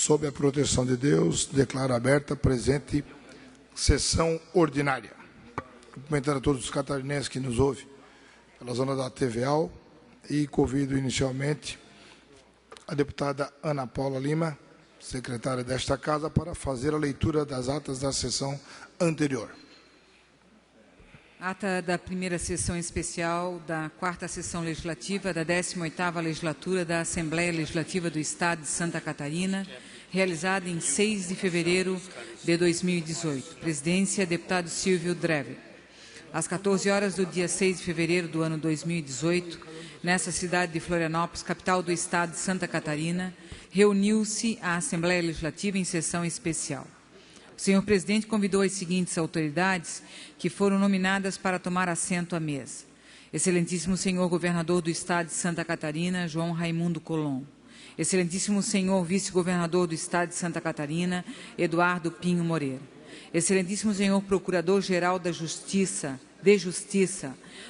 Sob a proteção de Deus, declaro aberta a presente sessão ordinária. Cumprimentando a todos os catarinenses que nos ouvem pela zona da TVAL e convido inicialmente a deputada Ana Paula Lima, secretária desta Casa, para fazer a leitura das atas da sessão anterior. Ata da primeira sessão especial da quarta sessão legislativa da 18ª legislatura da Assembleia Legislativa do Estado de Santa Catarina, realizada em 6 de fevereiro de 2018. Presidência, deputado Silvio Drever. Às 14 horas do dia 6 de fevereiro do ano 2018, nessa cidade de Florianópolis, capital do Estado de Santa Catarina, reuniu-se a Assembleia Legislativa em sessão especial. O senhor presidente convidou as seguintes autoridades que foram nominadas para tomar assento à mesa. Excelentíssimo senhor governador do Estado de Santa Catarina, João Raimundo Colom. Excelentíssimo senhor vice-governador do Estado de Santa Catarina, Eduardo Pinho Moreira. Excelentíssimo senhor procurador-geral de Justiça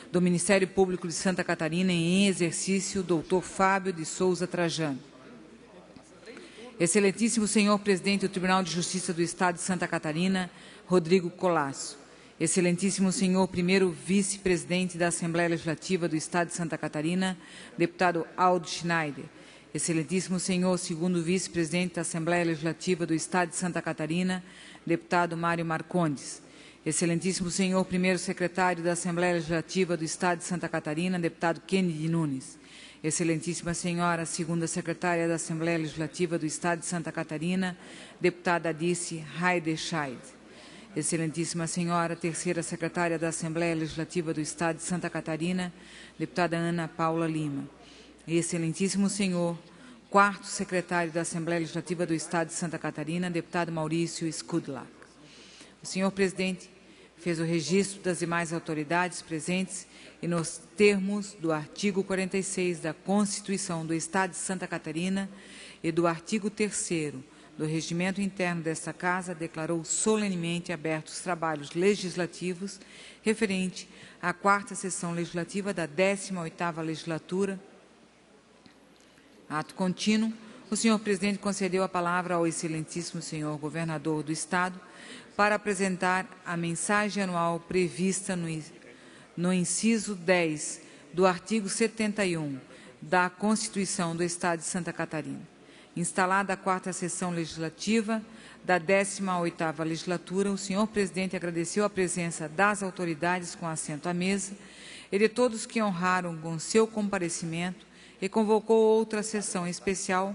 do Ministério Público de Santa Catarina em exercício, doutor Fábio de Souza Trajano. Excelentíssimo senhor presidente do Tribunal de Justiça do Estado de Santa Catarina, Rodrigo Colasso. Excelentíssimo senhor primeiro vice-presidente da Assembleia Legislativa do Estado de Santa Catarina, deputado Aldo Schneider. Excelentíssimo senhor segundo vice-presidente da Assembleia Legislativa do Estado de Santa Catarina, deputado Mário Marcondes. Excelentíssimo senhor primeiro secretário da Assembleia Legislativa do Estado de Santa Catarina, deputado Kennedy Nunes. Excelentíssima senhora segunda secretária da Assembleia Legislativa do Estado de Santa Catarina, deputada Adice Heidescheid. Excelentíssima senhora terceira secretária da Assembleia Legislativa do Estado de Santa Catarina, deputada Ana Paula Lima. Excelentíssimo senhor quarto secretário da Assembleia Legislativa do Estado de Santa Catarina, deputado Maurício Skudlak. O senhor presidente fez o registro das demais autoridades presentes e nos termos do artigo 46 da Constituição do Estado de Santa Catarina e do artigo 3º do Regimento Interno desta Casa, declarou solenemente abertos os trabalhos legislativos referente à quarta sessão legislativa da 18ª legislatura. Ato contínuo, o senhor presidente concedeu a palavra ao excelentíssimo senhor governador do Estado para apresentar a mensagem anual prevista no inciso 10 do artigo 71 da Constituição do Estado de Santa Catarina. Instalada a quarta sessão legislativa da 18ª legislatura, o senhor presidente agradeceu a presença das autoridades com assento à mesa e de todos que honraram com seu comparecimento e convocou outra sessão especial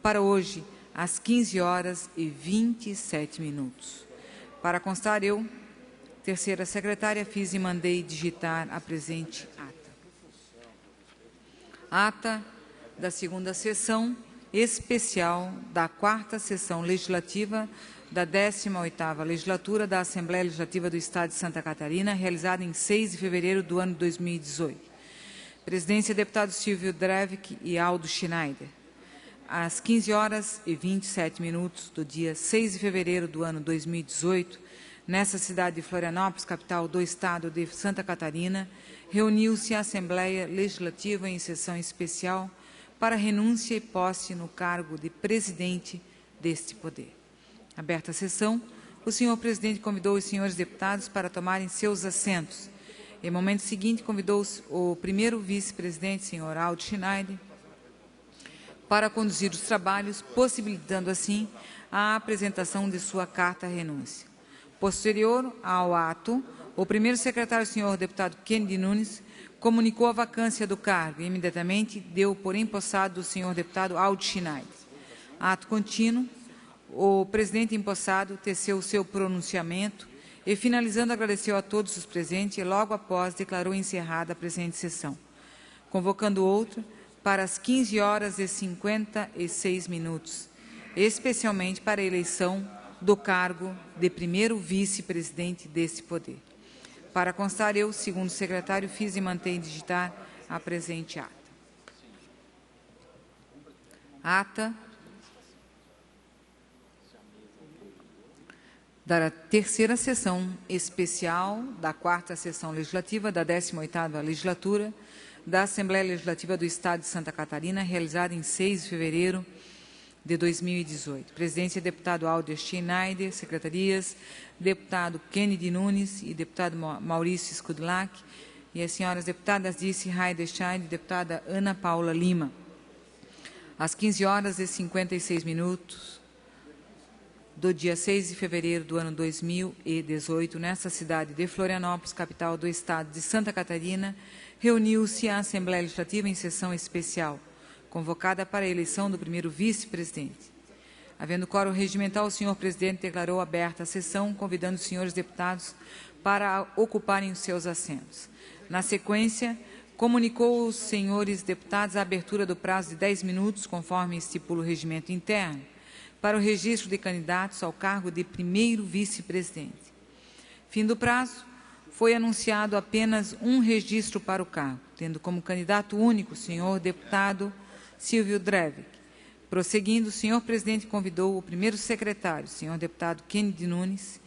para hoje, às 15h27. Para constar, eu, terceira secretária, fiz e mandei digitar a presente ata. Ata da segunda sessão especial da quarta sessão legislativa da 18ª legislatura da Assembleia Legislativa do Estado de Santa Catarina, realizada em 6 de fevereiro do ano 2018. Presidência, deputados Silvio Drevick e Aldo Schneider. Às 15h27 do dia 6 de fevereiro do ano 2018, nessa cidade de Florianópolis, capital do Estado de Santa Catarina, reuniu-se a Assembleia Legislativa em sessão especial para renúncia e posse no cargo de presidente deste poder. Aberta a sessão, o senhor presidente convidou os senhores deputados para tomarem seus assentos. Em momento seguinte, convidou o primeiro vice-presidente, senhor Aldo Schneider, para conduzir os trabalhos, possibilitando assim a apresentação de sua carta-renúncia. Posterior ao ato, o primeiro secretário, senhor deputado Kennedy Nunes, comunicou a vacância do cargo e imediatamente deu por empossado o senhor deputado Aldo Schneider. Ato contínuo, o presidente empossado teceu o seu pronunciamento e, finalizando, agradeceu a todos os presentes e, logo após, declarou encerrada a presente sessão, convocando outra para as 15h56, especialmente para a eleição do cargo de primeiro vice-presidente desse poder. Para constar, eu, segundo secretário, fiz e mantei digitar a presente ata. Ata da terceira sessão especial da quarta sessão legislativa da 18ª legislatura da Assembleia Legislativa do Estado de Santa Catarina, realizada em 6 de fevereiro de 2018. Presidência, deputado Alder Schneider. Secretarias, deputado Kennedy Nunes e deputado Maurício Skudlack. E as senhoras deputadas Dirce Heidenstein e deputada Ana Paula Lima. Às 15h56 do dia 6 de fevereiro do ano 2018, nesta cidade de Florianópolis, capital do estado de Santa Catarina, reuniu-se a Assembleia Legislativa em sessão especial, convocada para a eleição do primeiro vice-presidente. Havendo quórum regimental, o senhor presidente declarou aberta a sessão, convidando os senhores deputados para ocuparem os seus assentos. Na sequência, comunicou aos senhores deputados a abertura do prazo de 10 minutos, conforme estipula o regimento interno, para o registro de candidatos ao cargo de primeiro vice-presidente. Fim do prazo, foi anunciado apenas um registro para o cargo, tendo como candidato único o senhor deputado Silvio Drevik. Prosseguindo, o senhor presidente convidou o primeiro secretário, o senhor deputado Kennedy Nunes,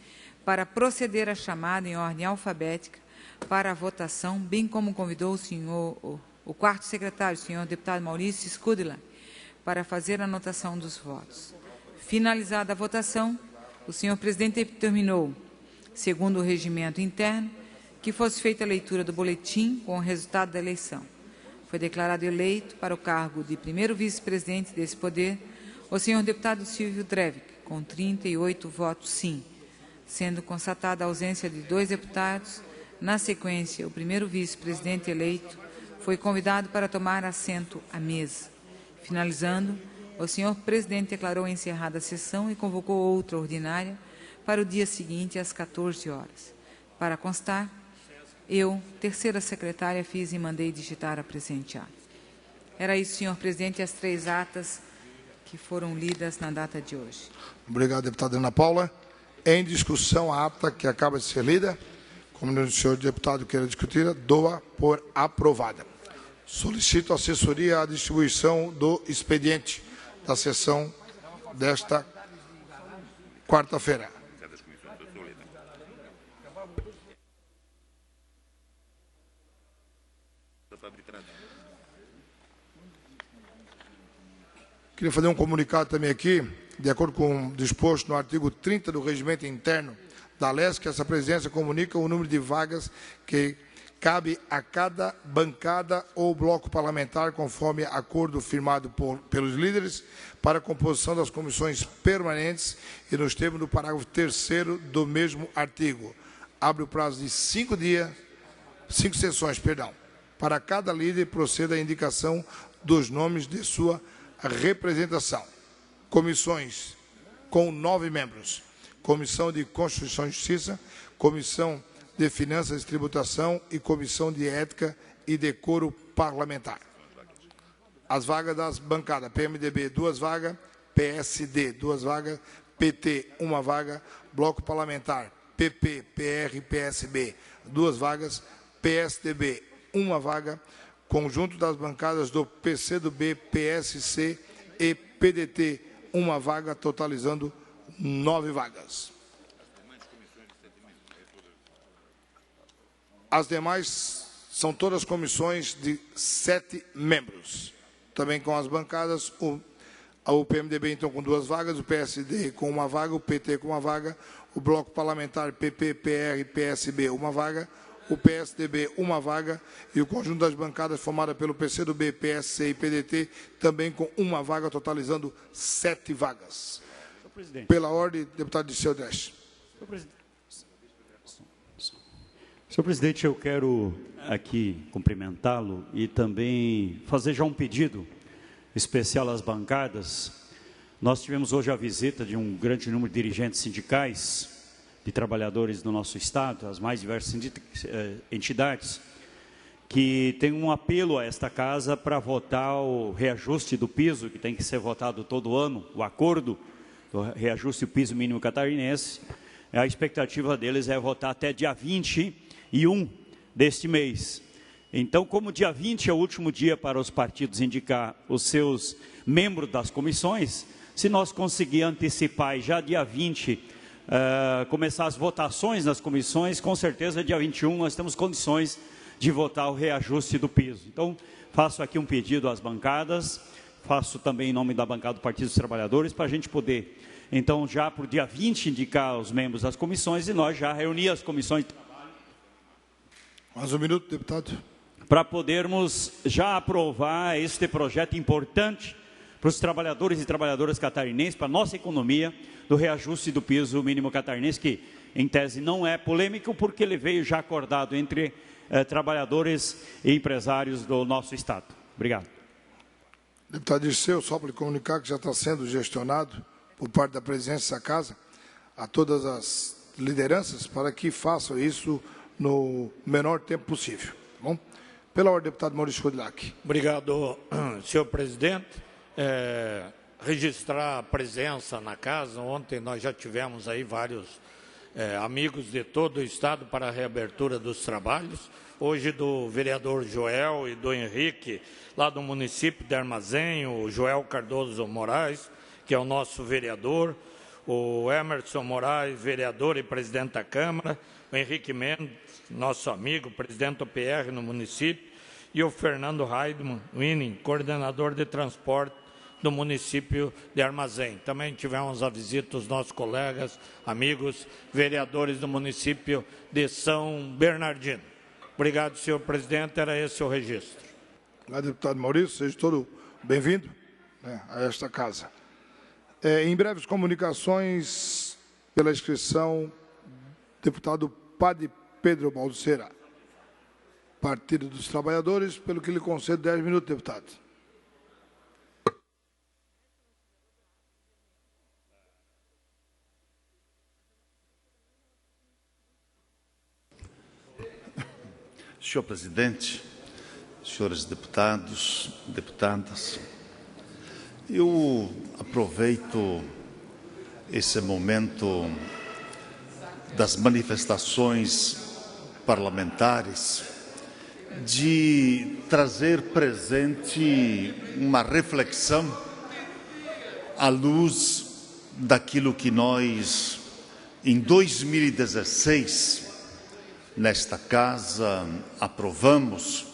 para proceder à chamada em ordem alfabética para a votação, bem como convidou o quarto secretário, o senhor deputado Maurício Skudlack, para fazer a anotação dos votos. Finalizada a votação, o senhor presidente determinou, segundo o regimento interno, que fosse feita a leitura do boletim com o resultado da eleição. Foi declarado eleito para o cargo de primeiro vice-presidente desse poder o senhor deputado Silvio Drevik, com 38 votos sim, sendo constatada a ausência de 2 deputados. Na sequência, o primeiro vice-presidente eleito foi convidado para tomar assento à mesa. Finalizando, o senhor presidente declarou encerrada a sessão e convocou outra ordinária para o dia seguinte, às 14 horas. Para constar, eu, terceira secretária, fiz e mandei digitar a presente ata. Era isso, senhor presidente, as 3 atas que foram lidas na data de hoje. Obrigado, deputada Ana Paula. Em discussão, a ata que acaba de ser lida, como o senhor deputado queira discutir, doa por aprovada. Solicito à assessoria a distribuição do expediente da sessão desta quarta-feira. Queria fazer um comunicado também aqui, de acordo com o disposto no artigo 30 do Regimento Interno da LESC, que essa presidência comunica o número de vagas que cabe a cada bancada ou bloco parlamentar, conforme acordo firmado pelos líderes, para a composição das comissões permanentes e nos termos do parágrafo 3º do mesmo artigo. Abre o prazo de 5 sessões, para cada líder proceda a indicação dos nomes de sua representação. Comissões com 9 membros. Comissão de Constituição e Justiça, Comissão de Finanças e Tributação e Comissão de Ética e Decoro Parlamentar. As vagas das bancadas: PMDB, 2 vagas, PSD, 2 vagas, PT, 1 vaga, Bloco Parlamentar, PP, PR, PSB, 2 vagas, PSDB, 1 vaga, conjunto das bancadas do PCdoB, PSC e PDT, 1 vaga, totalizando 9 vagas. As demais são todas comissões de 7 membros. Também com as bancadas, o PMDB, então, com 2 vagas, o PSD com 1 vaga, o PT com 1 vaga, o Bloco Parlamentar PP, PR, PSB, 1 vaga, o PSDB, 1 vaga, e o conjunto das bancadas formada pelo PCdoB, PSC e PDT, também com 1 vaga, totalizando 7 vagas. Pela ordem, deputado Dirceu Dresch. Senhor presidente, eu quero aqui cumprimentá-lo e também fazer já um pedido especial às bancadas. Nós tivemos hoje a visita de um grande número de dirigentes sindicais, de trabalhadores do nosso Estado, as mais diversas entidades, que tem um apelo a esta casa para votar o reajuste do piso, que tem que ser votado todo ano, o acordo do reajuste do piso mínimo catarinense. A expectativa deles é votar até dia 21 deste mês. Então, como dia 20 é o último dia para os partidos indicar os seus membros das comissões, se nós conseguir antecipar e já dia 20 começar as votações nas comissões, com certeza dia 21 nós temos condições de votar o reajuste do piso. Então, faço aqui um pedido às bancadas, faço também em nome da bancada do Partido dos Trabalhadores, para a gente poder, então, já para o dia 20, indicar os membros das comissões e nós já reunir as comissões de trabalho. Mais um minuto, deputado. Para podermos já aprovar este projeto importante para os trabalhadores e trabalhadoras catarinenses, para a nossa economia, do reajuste do piso mínimo catarinense, que em tese não é polêmico, porque ele veio já acordado entre trabalhadores e empresários do nosso Estado. Obrigado. Deputado Dirceu, só para lhe comunicar que já está sendo gestionado por parte da presidência da Casa a todas as lideranças para que façam isso no menor tempo possível. Tá bom? Pela ordem, deputado Maurício Rodilhac. Obrigado, senhor presidente. Registrar a presença na casa. Ontem nós já tivemos aí vários amigos de todo o Estado para a reabertura dos trabalhos. Hoje do vereador Joel e do Henrique, lá do município de Armazém, o Joel Cardoso Moraes, que é o nosso vereador, o Emerson Moraes, vereador e presidente da Câmara, o Henrique Mendes, nosso amigo, presidente do PR no município, e o Fernando Heidmann Winning, coordenador de transporte do município de Armazém. Também tivemos a visita dos nossos colegas, amigos, vereadores do município de São Bernardino. Obrigado, senhor presidente. Era esse o registro. Obrigado, deputado Maurício. Seja todo bem-vindo a esta casa. Em breves comunicações, pela inscrição, deputado Padre Pedro Balduceira, Partido dos Trabalhadores, pelo que lhe concedo 10 minutos, deputado. Senhor presidente, senhores deputados, deputadas, eu aproveito esse momento das manifestações parlamentares de trazer presente uma reflexão à luz daquilo que nós, em 2016, nesta casa, aprovamos,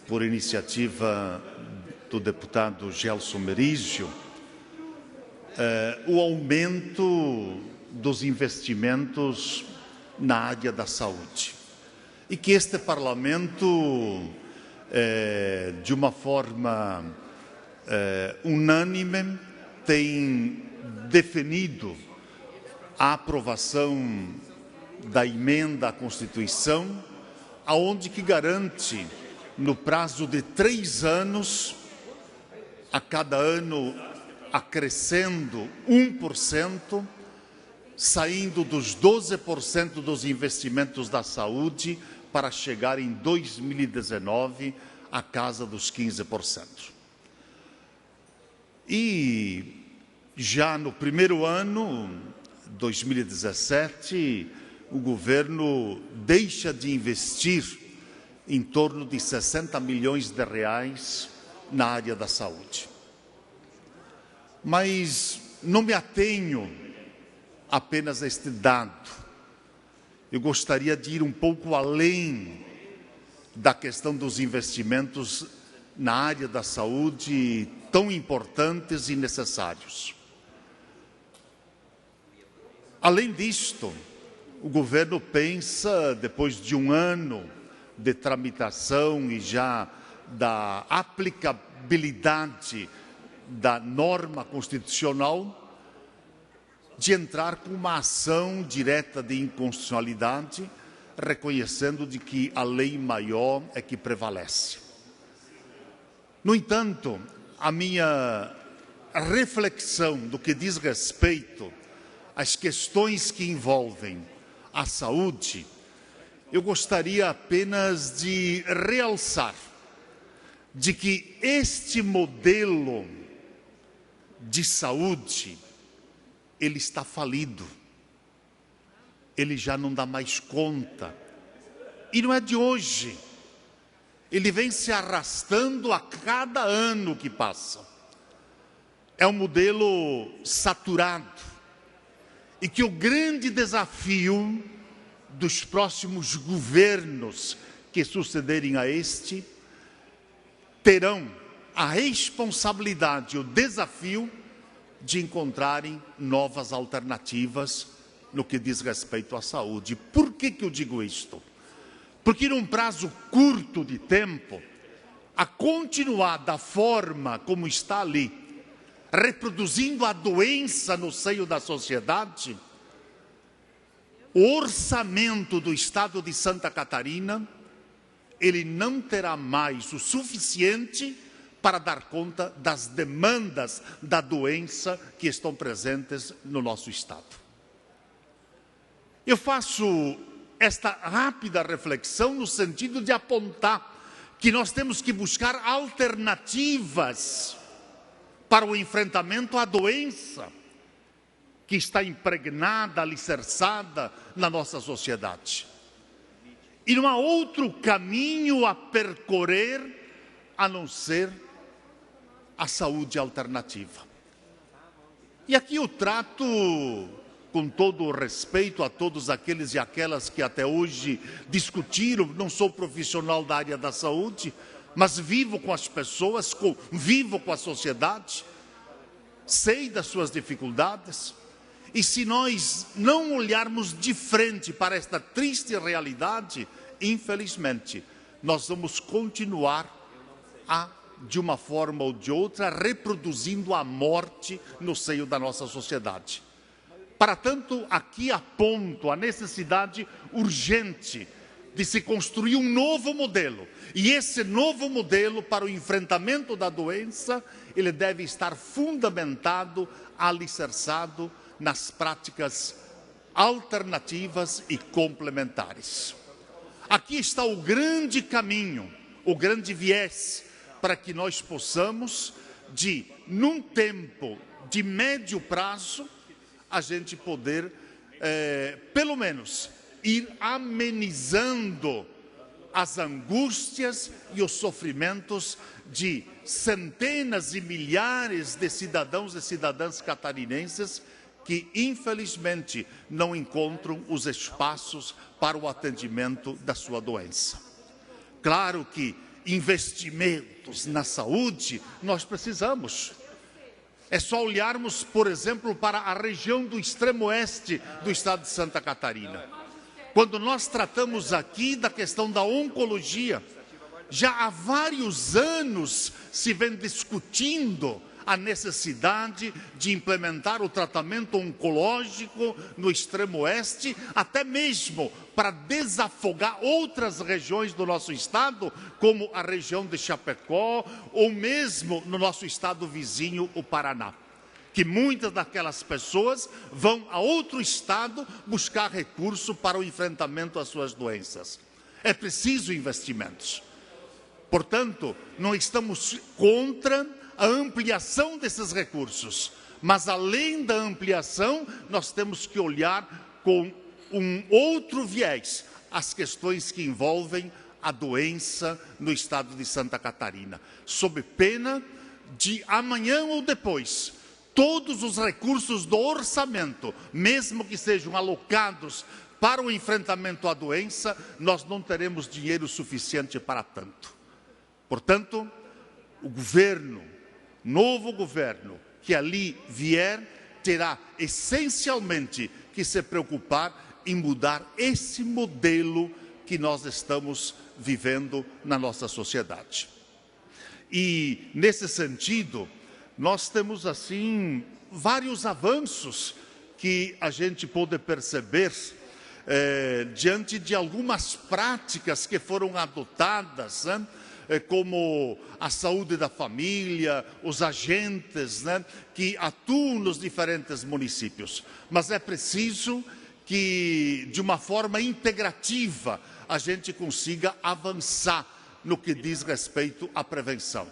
por iniciativa do deputado Gelson Merizio, o aumento dos investimentos na área da saúde. E que este Parlamento, de uma forma unânime, tem definido a aprovação da emenda à Constituição, aonde que garante, no prazo de 3 anos, a cada ano acrescendo 1%, saindo dos 12% dos investimentos da saúde para chegar em 2019 à casa dos 15%. E já no primeiro ano, 2017, o governo deixa de investir em torno de 60 milhões de reais na área da saúde. Mas não me atenho apenas a este dado. Eu gostaria de ir um pouco além da questão dos investimentos na área da saúde, tão importantes e necessários. Além disto, o governo pensa, depois de um ano de tramitação e já da aplicabilidade da norma constitucional, de entrar com uma ação direta de inconstitucionalidade, reconhecendo de que a lei maior é que prevalece. No entanto, a minha reflexão do que diz respeito às questões que envolvem a saúde, eu gostaria apenas de realçar de que este modelo de saúde, ele está falido, ele já não dá mais conta, e não é de hoje, ele vem se arrastando a cada ano que passa. É um modelo saturado, e que o grande desafio dos próximos governos que sucederem a este terão a responsabilidade, o desafio de encontrarem novas alternativas no que diz respeito à saúde. Por que eu digo isto? Porque num prazo curto de tempo, a continuar da forma como está ali, reproduzindo a doença no seio da sociedade, o orçamento do Estado de Santa Catarina, ele não terá mais o suficiente para dar conta das demandas da doença que estão presentes no nosso Estado. Eu faço esta rápida reflexão no sentido de apontar que nós temos que buscar alternativas para o enfrentamento à doença que está impregnada, alicerçada na nossa sociedade. E não há outro caminho a percorrer a não ser a saúde alternativa. E aqui eu trato, com todo o respeito a todos aqueles e aquelas que até hoje discutiram, não sou profissional da área da saúde, mas vivo com as pessoas, vivo com a sociedade, sei das suas dificuldades, e se nós não olharmos de frente para esta triste realidade, infelizmente, nós vamos continuar de uma forma ou de outra, reproduzindo a morte no seio da nossa sociedade. Para tanto, aqui aponto a necessidade urgente de se construir um novo modelo. E esse novo modelo para o enfrentamento da doença, ele deve estar fundamentado, alicerçado nas práticas alternativas e complementares. Aqui está o grande caminho, o grande viés, para que nós possamos, num tempo de médio prazo, a gente poder, pelo menos, ir amenizando as angústias e os sofrimentos de centenas e milhares de cidadãos e cidadãs catarinenses que, infelizmente, não encontram os espaços para o atendimento da sua doença. Claro que investimentos na saúde nós precisamos. É só olharmos, por exemplo, para a região do extremo oeste do estado de Santa Catarina. Quando nós tratamos aqui da questão da oncologia, já há vários anos se vem discutindo a necessidade de implementar o tratamento oncológico no extremo oeste, até mesmo para desafogar outras regiões do nosso estado, como a região de Chapecó, ou mesmo no nosso estado vizinho, o Paraná. Que muitas daquelas pessoas vão a outro estado buscar recurso para o enfrentamento às suas doenças. É preciso investimentos. Portanto, não estamos contra a ampliação desses recursos, mas além da ampliação, nós temos que olhar com um outro viés as questões que envolvem a doença no estado de Santa Catarina, sob pena de amanhã ou depois, todos os recursos do orçamento, mesmo que sejam alocados para o enfrentamento à doença, nós não teremos dinheiro suficiente para tanto. Portanto, o governo, novo governo que ali vier, terá essencialmente que se preocupar em mudar esse modelo que nós estamos vivendo na nossa sociedade. E, nesse sentido, nós temos, assim, vários avanços que a gente pode perceber diante de algumas práticas que foram adotadas, né? Como a saúde da família, os agentes, né, que atuam nos diferentes municípios. Mas é preciso que, de uma forma integrativa, a gente consiga avançar no que diz respeito à prevenção.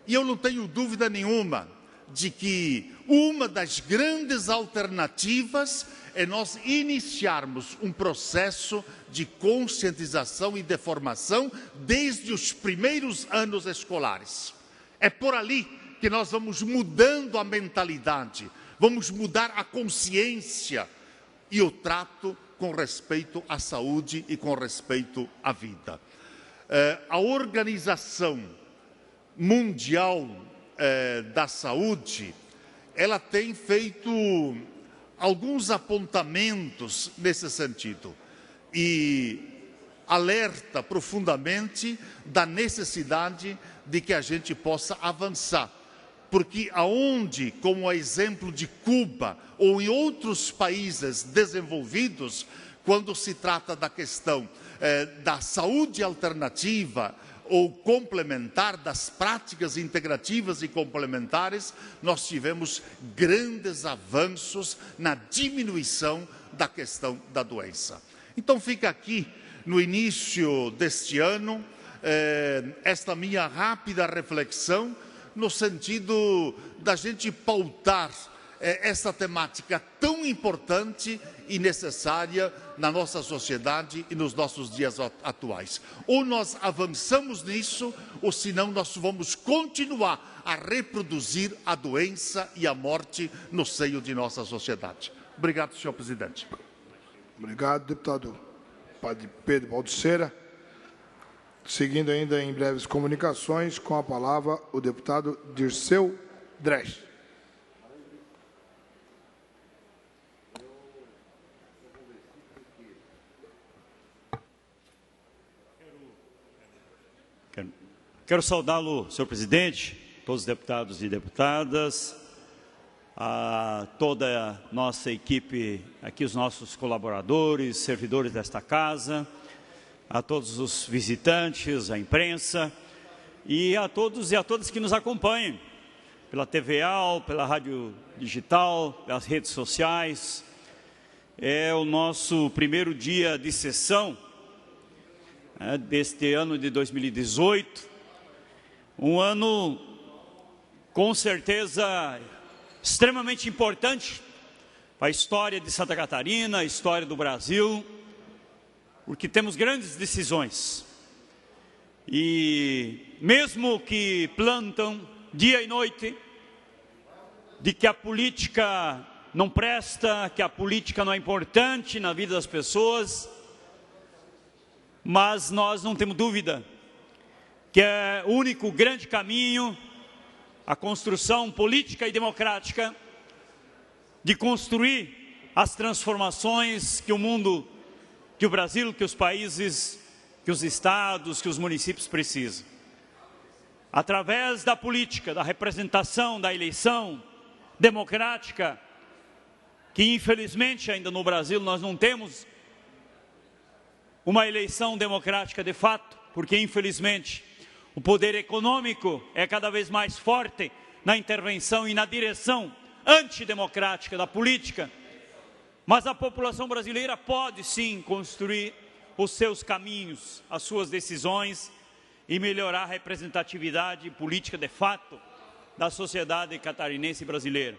E eu não tenho dúvida nenhuma de que uma das grandes alternativas é nós iniciarmos um processo de conscientização e de formação desde os primeiros anos escolares. É por ali que nós vamos mudando a mentalidade, vamos mudar a consciência e o trato com respeito à saúde e com respeito à vida. A organização Mundial da Saúde, ela tem feito alguns apontamentos nesse sentido e alerta profundamente da necessidade de que a gente possa avançar. Porque aonde, como o exemplo de Cuba ou em outros países desenvolvidos, quando se trata da questão da saúde alternativa ou complementar, das práticas integrativas e complementares, nós tivemos grandes avanços na diminuição da questão da doença. Então fica aqui, no início deste ano, esta minha rápida reflexão no sentido da gente pautar essa temática tão importante e necessária na nossa sociedade e nos nossos dias atuais. Ou nós avançamos nisso, ou senão nós vamos continuar a reproduzir a doença e a morte no seio de nossa sociedade. Obrigado, senhor presidente. Obrigado, deputado Padre Pedro Balduceira. Seguindo ainda em breves comunicações, com a palavra o deputado Dirceu Dresch. Quero saudá-lo, senhor presidente, todos os deputados e deputadas, a toda a nossa equipe, aqui os nossos colaboradores, servidores desta casa, a todos os visitantes, a imprensa e a todos e a todas que nos acompanham pela TVA, pela rádio digital, pelas redes sociais. É o nosso primeiro dia de sessão deste ano de 2018, um ano com certeza extremamente importante para a história de Santa Catarina, a história do Brasil, porque temos grandes decisões. E mesmo que plantam dia e noite de que a política não presta, que a política não é importante na vida das pessoas, mas nós não temos dúvida que é o único grande caminho a construção política e democrática de construir as transformações que o mundo, que o Brasil, que os países, que os estados, que os municípios precisam. Através da política, da representação, da eleição democrática, que infelizmente ainda no Brasil nós não temos uma eleição democrática de fato, porque infelizmente o poder econômico é cada vez mais forte na intervenção e na direção antidemocrática da política, mas a população brasileira pode sim construir os seus caminhos, as suas decisões e melhorar a representatividade política de fato da sociedade catarinense e brasileira.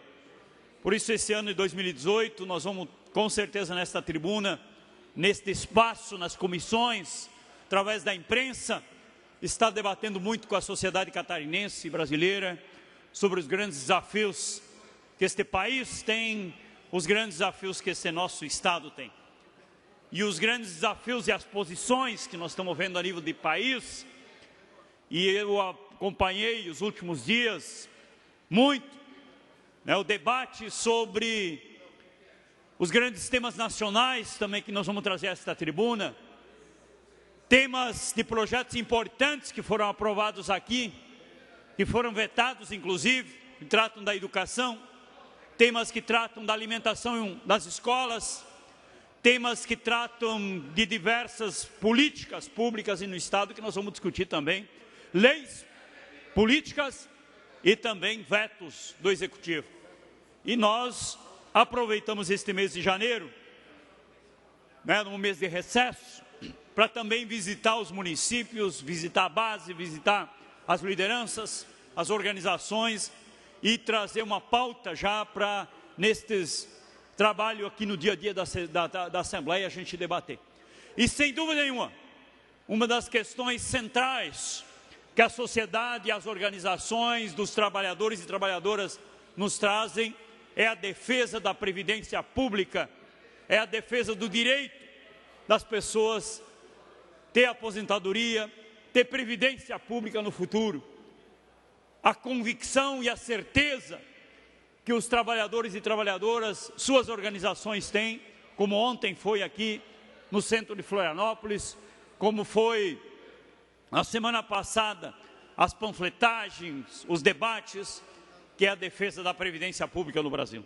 Por isso, esse ano de 2018, nós vamos com certeza nesta tribuna, neste espaço, nas comissões, através da imprensa, está debatendo muito com a sociedade catarinense e brasileira sobre os grandes desafios que este país tem, os grandes desafios que esse nosso Estado tem. E os grandes desafios e as posições que nós estamos vendo a nível de país, e eu acompanhei os últimos dias muito, o debate sobre os grandes temas nacionais também que nós vamos trazer a esta tribuna, temas de projetos importantes que foram aprovados aqui, que foram vetados inclusive, que tratam da educação, temas que tratam da alimentação das escolas, temas que tratam de diversas políticas públicas e no Estado que nós vamos discutir também, leis, políticas e também vetos do Executivo. E nós aproveitamos este mês de janeiro, no mês de recesso, para também visitar os municípios, visitar a base, visitar as lideranças, as organizações e trazer uma pauta já para, nestes trabalho aqui no dia a dia da Assembleia, a gente debater. E sem dúvida nenhuma, uma das questões centrais que a sociedade e as organizações dos trabalhadores e trabalhadoras nos trazem é a defesa da previdência pública, é a defesa do direito das pessoas ter aposentadoria, ter previdência pública no futuro. a convicção e a certeza que os trabalhadores e trabalhadoras, suas organizações têm, como ontem foi aqui no centro de Florianópolis, como foi na semana passada, as panfletagens, os debates, que é a defesa da Previdência Pública no Brasil.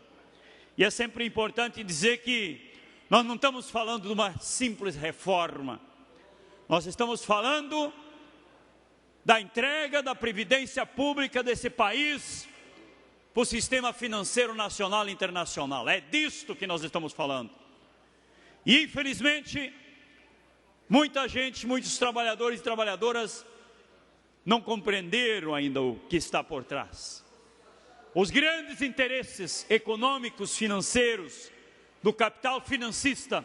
E é sempre importante dizer que nós não estamos falando de uma simples reforma, nós estamos falando da entrega da Previdência Pública desse país para o sistema financeiro nacional e internacional. É disto que nós estamos falando. E, infelizmente, muita gente, muitos trabalhadores e trabalhadoras não compreenderam ainda o que está por trás. Os grandes interesses econômicos, financeiros, do capital financista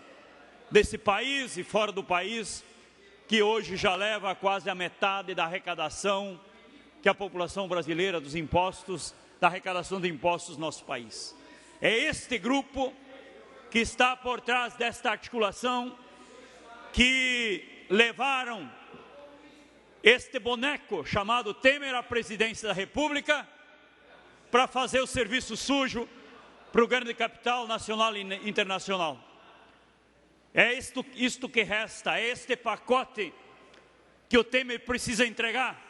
desse país e fora do país, que hoje já leva quase a metade da arrecadação que a população brasileira dos impostos, da arrecadação de impostos no nosso país. É este grupo que está por trás desta articulação que levaram este boneco chamado Temer à presidência da República para fazer o serviço sujo para o grande capital nacional e internacional. É isto que resta, é este pacote que o Temer precisa entregar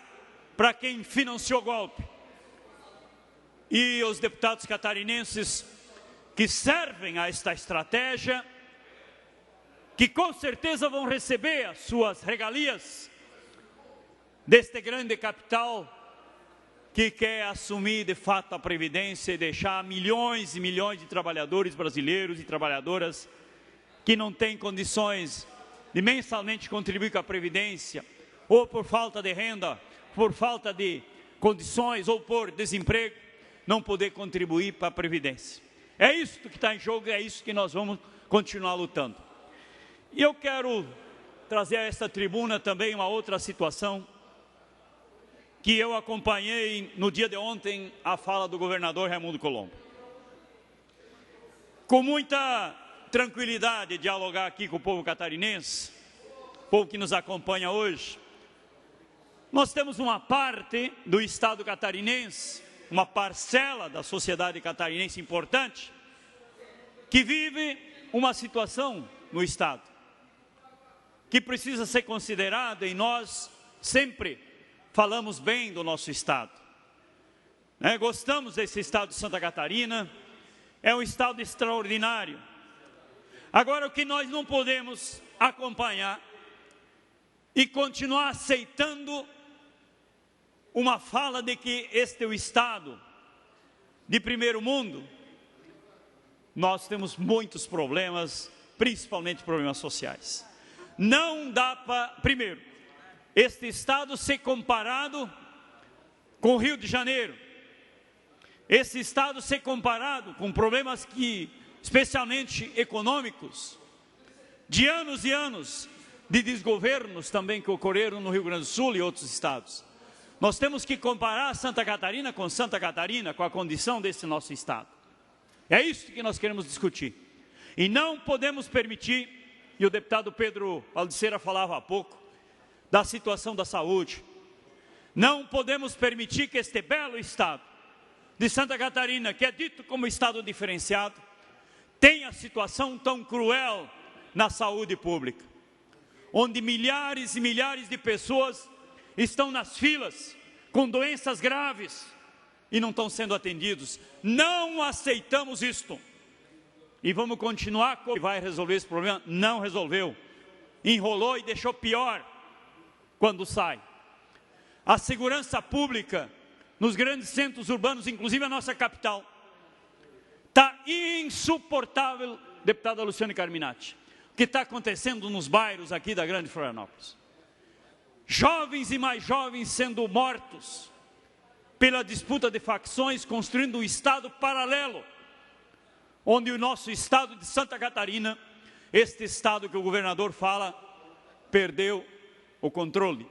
para quem financiou o golpe. E os deputados catarinenses que servem a esta estratégia, que com certeza vão receber as suas regalias deste grande capital que quer assumir de fato a Previdência e deixar milhões e milhões de trabalhadores brasileiros e trabalhadoras que não têm condições de mensalmente contribuir com a Previdência, ou por falta de renda, por falta de condições, ou por desemprego, não poder contribuir para a Previdência. É isso que está em jogo, é isso que nós vamos continuar lutando. E eu quero trazer a esta tribuna também uma outra situação que eu acompanhei no dia de ontem a fala do governador Raimundo Colombo. Com muita tranquilidade dialogar aqui com o povo catarinense, povo que nos acompanha hoje. Nós temos uma parte do Estado catarinense, uma parcela da sociedade catarinense importante, que vive uma situação no Estado, que precisa ser considerada, e nós sempre falamos bem do nosso Estado. Gostamos desse Estado de Santa Catarina, é um Estado extraordinário. Agora, o que nós não podemos acompanhar e continuar aceitando uma fala de que este é o Estado de primeiro mundo, nós temos muitos problemas, principalmente problemas sociais. Não dá para, primeiro, este Estado ser comparado com o Rio de Janeiro, esse Estado ser comparado com problemas que, especialmente econômicos, de anos e anos de desgovernos também que ocorreram no Rio Grande do Sul e outros estados. Nós temos que comparar Santa Catarina, com a condição desse nosso Estado. É isso que nós queremos discutir. E não podemos permitir, e o deputado Pedro Aldiceira falava há pouco, da situação da saúde. Não podemos permitir que este belo Estado de Santa Catarina, que é dito como Estado diferenciado, tenha situação tão cruel na saúde pública, onde milhares e milhares de pessoas estão nas filas com doenças graves e não estão sendo atendidos. Não aceitamos isto. E vamos continuar com vai resolver esse problema. Não resolveu. Enrolou e deixou pior quando sai. A segurança pública nos grandes centros urbanos, inclusive a nossa capital, está insuportável, deputada Luciane Carminati, o que está acontecendo nos bairros aqui da Grande Florianópolis. Jovens e mais jovens sendo mortos pela disputa de facções, construindo um Estado paralelo, onde o nosso Estado de Santa Catarina, este Estado que o governador fala, perdeu o controle.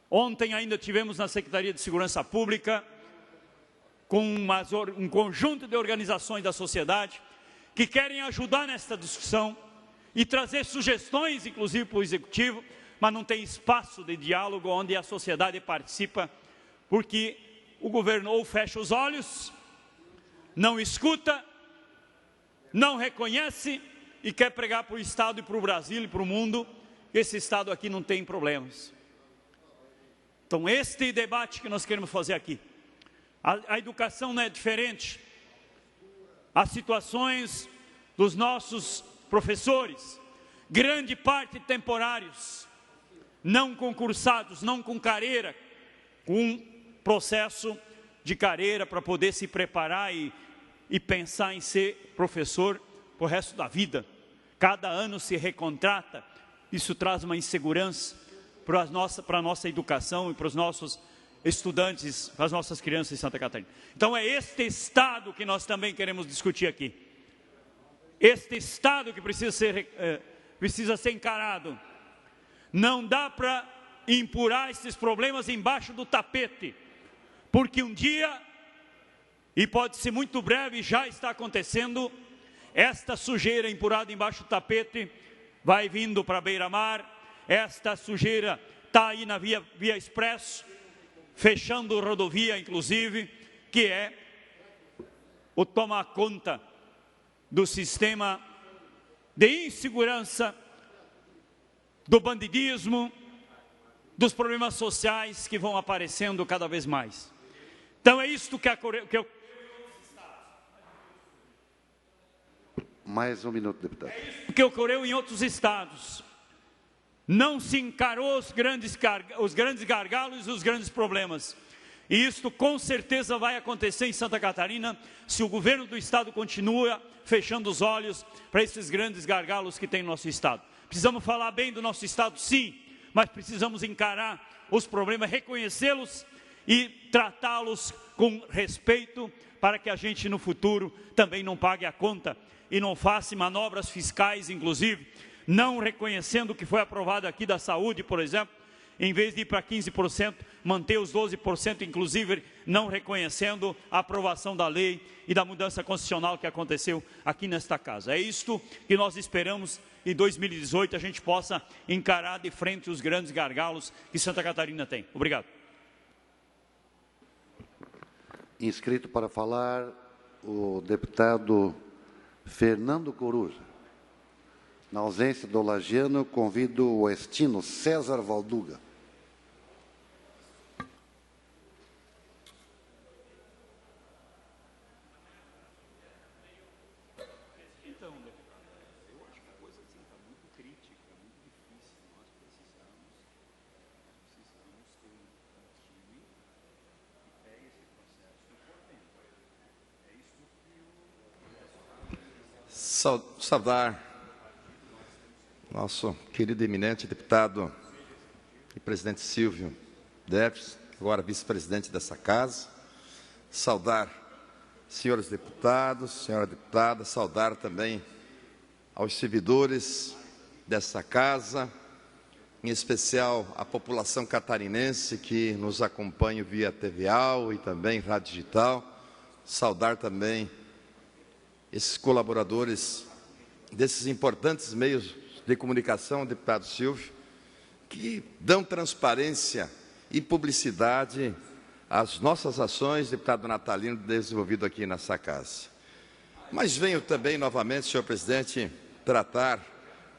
Ontem ainda tivemos na Secretaria de Segurança Pública, com um conjunto de organizações da sociedade que querem ajudar nesta discussão e trazer sugestões, inclusive, para o Executivo, mas não tem espaço de diálogo onde a sociedade participa porque o governo ou fecha os olhos, não escuta, não reconhece e quer pregar para o Estado e para o Brasil e para o mundo que esse Estado aqui não tem problemas. Então, este debate que nós queremos fazer aqui. A educação não é diferente. As situações dos nossos professores, grande parte temporários, não concursados, não com carreira, com um processo de carreira para poder se preparar e pensar em ser professor para o resto da vida. Cada ano se recontrata, isso traz uma insegurança para a nossa educação e para os nossos estudantes, para as nossas crianças em Santa Catarina. Então é este Estado que nós também queremos discutir aqui. Este Estado que precisa ser encarado. Não dá para empurrar esses problemas embaixo do tapete, porque um dia, e pode ser muito breve, já está acontecendo, esta sujeira empurrada embaixo do tapete vai vindo para a beira-mar, esta sujeira está aí na via expresso, fechando rodovia, inclusive, que é o tomar conta do sistema de insegurança, do bandidismo, dos problemas sociais que vão aparecendo cada vez mais. Então é isto que eu... Mais um minuto, deputado. É isso que ocorreu em outros estados. Não se encarou os grandes gargalos e os grandes problemas. E isto com certeza vai acontecer em Santa Catarina se o governo do estado continua fechando os olhos para esses grandes gargalos que tem no nosso estado. Precisamos falar bem do nosso estado, sim, mas precisamos encarar os problemas, reconhecê-los e tratá-los com respeito para que a gente no futuro também não pague a conta e não faça manobras fiscais, inclusive, não reconhecendo o que foi aprovado aqui da saúde, por exemplo, em vez de ir para 15%, manter os 12%, inclusive não reconhecendo a aprovação da lei e da mudança constitucional que aconteceu aqui nesta casa. É isto que nós esperamos em 2018 a gente possa encarar de frente os grandes gargalos que Santa Catarina tem. Obrigado. Inscrito para falar o deputado Fernando Coruja. Na ausência do lagiano, convido o estino César Valduga. Saudar nosso querido e eminente deputado e presidente Silvio Defes, agora vice-presidente dessa casa. Saudar senhores deputados, senhora deputada, saudar também aos servidores dessa casa, em especial a população catarinense que nos acompanha via TVAL e também rádio digital. Saudar também esses colaboradores desses importantes meios de comunicação, deputado Silvio, que dão transparência e publicidade às nossas ações, deputado Natalino, desenvolvido aqui nessa casa. Mas venho também, novamente, senhor presidente, tratar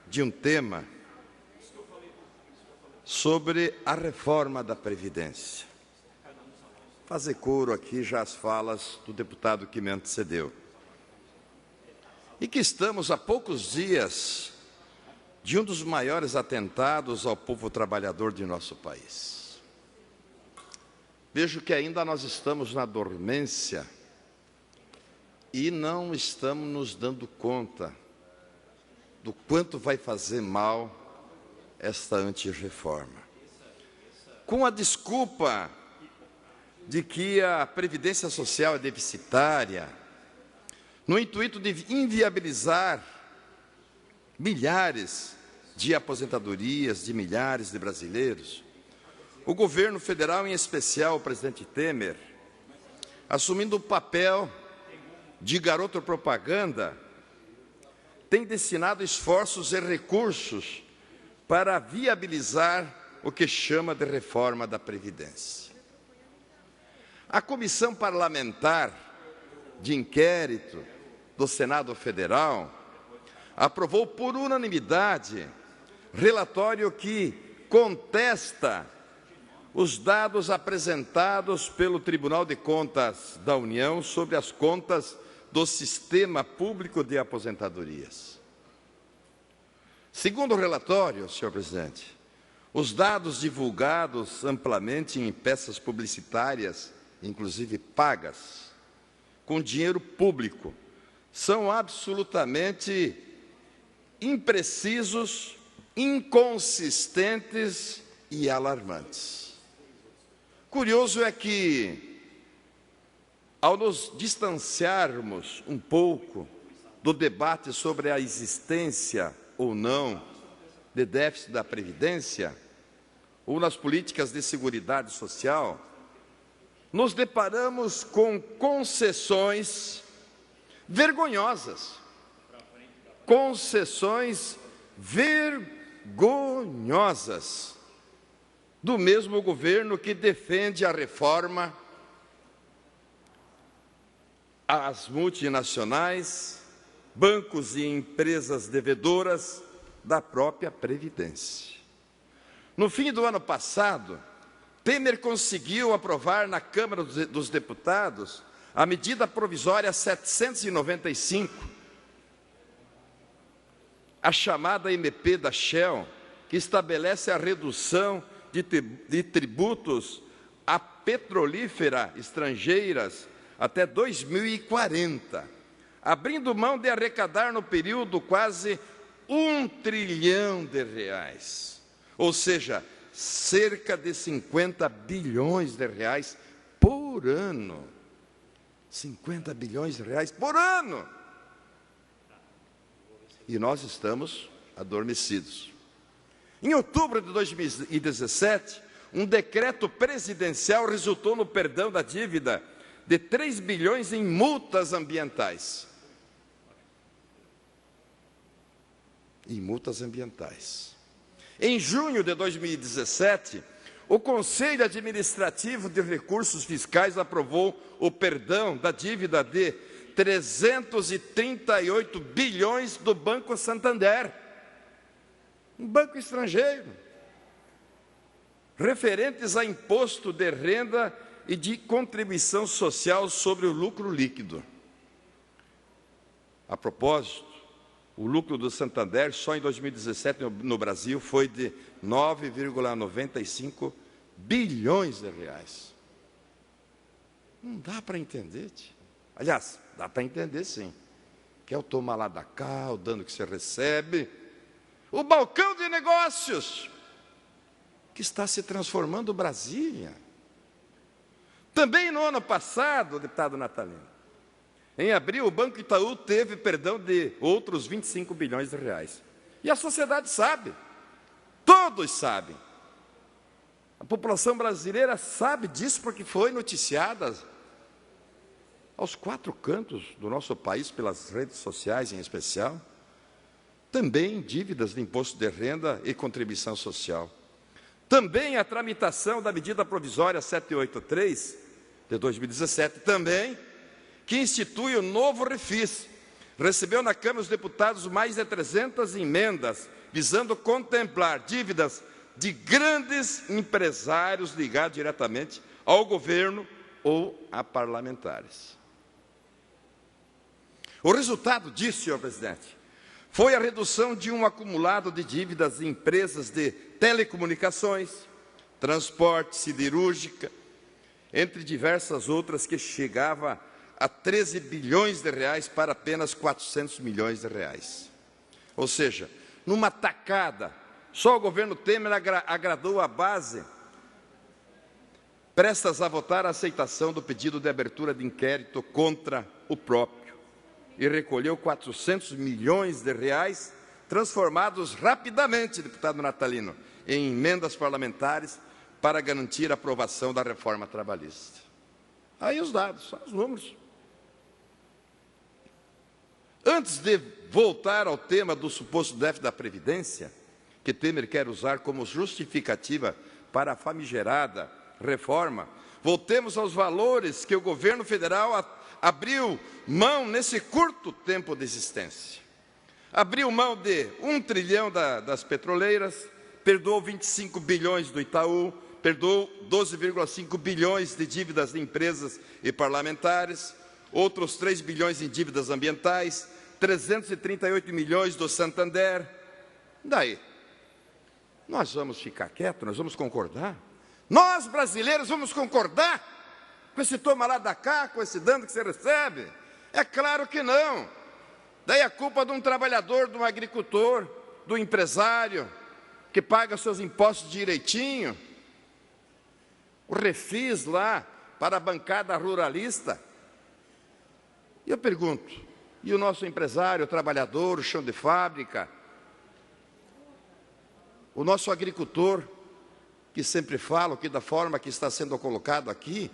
de um tema sobre a reforma da Previdência. Fazer coro aqui já as falas do deputado que me antecedeu. E que estamos há poucos dias de um dos maiores atentados ao povo trabalhador de nosso país. Vejo que ainda nós estamos na dormência e não estamos nos dando conta do quanto vai fazer mal esta antirreforma. Com a desculpa de que a Previdência Social é deficitária, no intuito de inviabilizar milhares de aposentadorias de milhares de brasileiros, o governo federal, em especial o presidente Temer, assumindo o papel de garoto propaganda, tem destinado esforços e recursos para viabilizar o que chama de reforma da Previdência. A Comissão Parlamentar de Inquérito do Senado Federal aprovou por unanimidade relatório que contesta os dados apresentados pelo Tribunal de Contas da União sobre as contas do Sistema Público de Aposentadorias. Segundo o relatório, senhor presidente, os dados divulgados amplamente em peças publicitárias, inclusive pagas, com dinheiro público, são absolutamente imprecisos, inconsistentes e alarmantes. Curioso é que, ao nos distanciarmos um pouco do debate sobre a existência ou não de déficit da Previdência, ou nas políticas de seguridade social, nos deparamos com concessões vergonhosas. Concessões vergonhosas do mesmo governo que defende a reforma às multinacionais, bancos e empresas devedoras da própria Previdência. No fim do ano passado, Temer conseguiu aprovar na Câmara dos Deputados a medida provisória 795, a chamada MP da Shell, que estabelece a redução de tributos a petrolífera estrangeiras até 2040, abrindo mão de arrecadar no período quase R$1 trilhão, ou seja, cerca de 50 bilhões de reais por ano. 50 bilhões de reais por ano! E nós estamos adormecidos. Em outubro de 2017, um decreto presidencial resultou no perdão da dívida de 3 bilhões em multas ambientais. Em junho de 2017, o Conselho Administrativo de Recursos Fiscais aprovou o perdão da dívida de 338 bilhões do Banco Santander, um banco estrangeiro, referentes a imposto de renda e de contribuição social sobre o lucro líquido. A propósito, o lucro do Santander só em 2017 no Brasil foi de 9,95 bilhões de reais. Não dá para entender, tia. Aliás, dá para entender sim, que é o toma lá da cá, o dano que você recebe, o balcão de negócios, que está se transformando Brasília. Também no ano passado, deputado Natalino, em abril, o Banco Itaú teve perdão de outros 25 bilhões de reais. E a sociedade sabe, todos sabem. A população brasileira sabe disso porque foi noticiada aos 4 cantos do nosso país, pelas redes sociais em especial. Também dívidas de imposto de renda e contribuição social. Também a tramitação da medida provisória 783 de 2017, também, que institui o novo refis. Recebeu na Câmara dos Deputados mais de 300 emendas, visando contemplar dívidas de grandes empresários ligados diretamente ao governo ou a parlamentares. O resultado disso, senhor presidente, foi a redução de um acumulado de dívidas de empresas de telecomunicações, transporte, siderúrgica, entre diversas outras, que chegava a 13 bilhões de reais para apenas 400 milhões de reais. Ou seja, numa tacada, só o governo Temer agradou a base, prestas a votar a aceitação do pedido de abertura de inquérito contra o próprio, e recolheu 400 milhões de reais, transformados rapidamente, deputado Natalino, em emendas parlamentares para garantir a aprovação da reforma trabalhista. Aí os dados, são os números. Antes de voltar ao tema do suposto déficit da Previdência, que Temer quer usar como justificativa para a famigerada reforma, Voltemos aos valores que o governo federal abriu mão nesse curto tempo de existência. Abriu mão de 1 trilhão das petroleiras, perdoou 25 bilhões do Itaú, perdoou 12,5 bilhões de dívidas de empresas e parlamentares, outros 3 bilhões em dívidas ambientais, 338 milhões do Santander. Daí, nós vamos ficar quietos, nós vamos concordar? Nós, brasileiros, vamos concordar com esse toma lá da cá, com esse dano que você recebe? É claro que não. Daí a culpa de um trabalhador, de um agricultor, do empresário, que paga seus impostos direitinho. O refis lá para a bancada ruralista. E eu pergunto, e o nosso empresário, o trabalhador, o chão de fábrica, o nosso agricultor, que sempre falo que da forma que está sendo colocado aqui,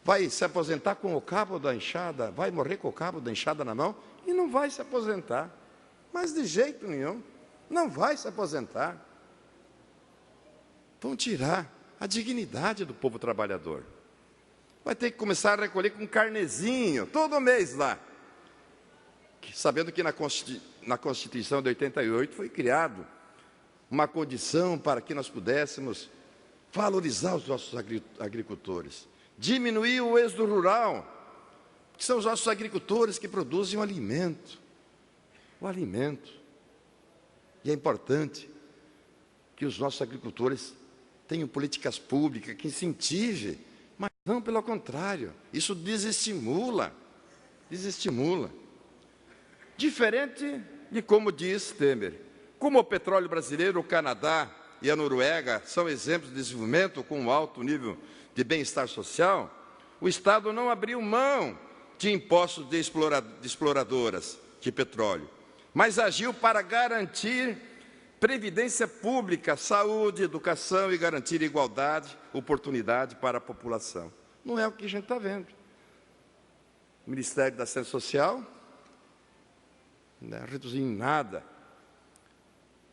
vai se aposentar com o cabo da enxada, vai morrer com o cabo da enxada na mão e não vai se aposentar. Mas de jeito nenhum, não vai se aposentar. Vão tirar a dignidade do povo trabalhador. Vai ter que começar a recolher com um carnezinho, todo mês lá. Sabendo que na Constituição de 88 foi criado uma condição para que nós pudéssemos valorizar os nossos agricultores, diminuir o êxodo rural, que são os nossos agricultores que produzem o alimento. E é importante que os nossos agricultores tenham políticas públicas que incentivem, mas não pelo contrário, isso desestimula. Diferente de como diz Temer, como o petróleo brasileiro, o Canadá e a Noruega são exemplos de desenvolvimento com um alto nível de bem-estar social, o Estado não abriu mão de impostos de exploradoras de petróleo, mas agiu para garantir previdência pública, saúde, educação e garantir igualdade, oportunidade para a população. Não é o que a gente está vendo. O Ministério da Assistência Social não reduziu em nada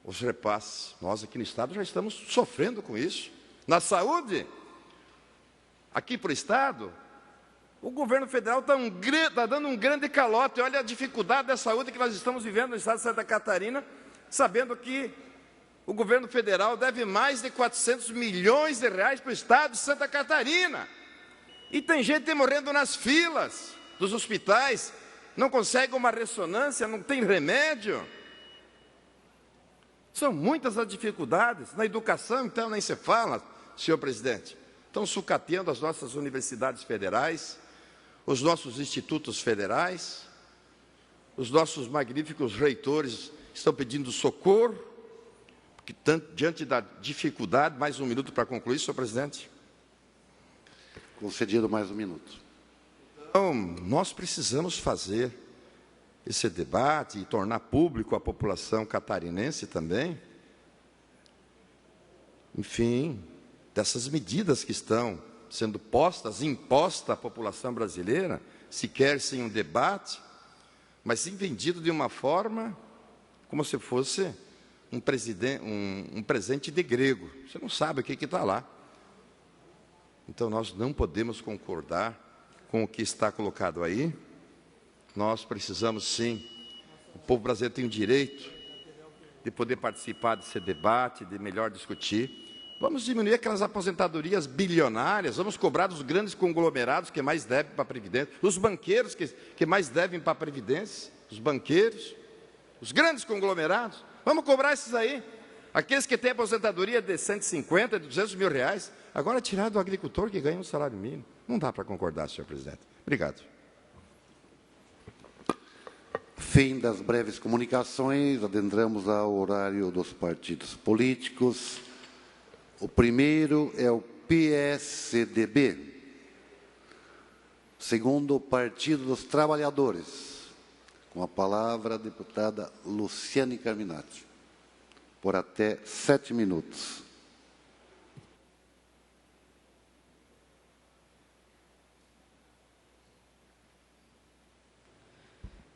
os repasses. Nós aqui no Estado já estamos sofrendo com isso. Na saúde, aqui para o Estado, o governo federal está dando um grande calote. Olha a dificuldade da saúde que nós estamos vivendo no Estado de Santa Catarina, sabendo que o governo federal deve mais de 400 milhões de reais para o Estado de Santa Catarina. E tem gente morrendo nas filas dos hospitais, não consegue uma ressonância, não tem remédio. São muitas as dificuldades. Na educação, então, nem se fala, senhor presidente. Estão sucateando as nossas universidades federais, os nossos institutos federais, os nossos magníficos reitores estão pedindo socorro, porque diante da dificuldade, mais um minuto para concluir, senhor presidente. Concedido mais um minuto. Então, nós precisamos fazer esse debate e tornar público a população catarinense também, enfim, dessas medidas que estão sendo impostas à população brasileira, sequer sem um debate, mas sim vendido de uma forma como se fosse um presente de grego. Você não sabe o que está lá. Então, nós não podemos concordar com o que está colocado aí. Nós precisamos, sim, o povo brasileiro tem o direito de poder participar desse debate, de melhor discutir. Vamos diminuir aquelas aposentadorias bilionárias, vamos cobrar dos grandes conglomerados que mais devem para a Previdência, os banqueiros que mais devem para a Previdência, os banqueiros, os grandes conglomerados, vamos cobrar esses aí. Aqueles que têm aposentadoria de 150, de 200 mil reais, agora tirar do agricultor que ganha um salário mínimo. Não dá para concordar, senhor presidente. Obrigado. Fim das breves comunicações, adentramos ao horário dos partidos políticos. O primeiro é o PSDB. Segundo, o Partido dos Trabalhadores. Com a palavra a deputada Luciane Carminati, por até 7 minutos.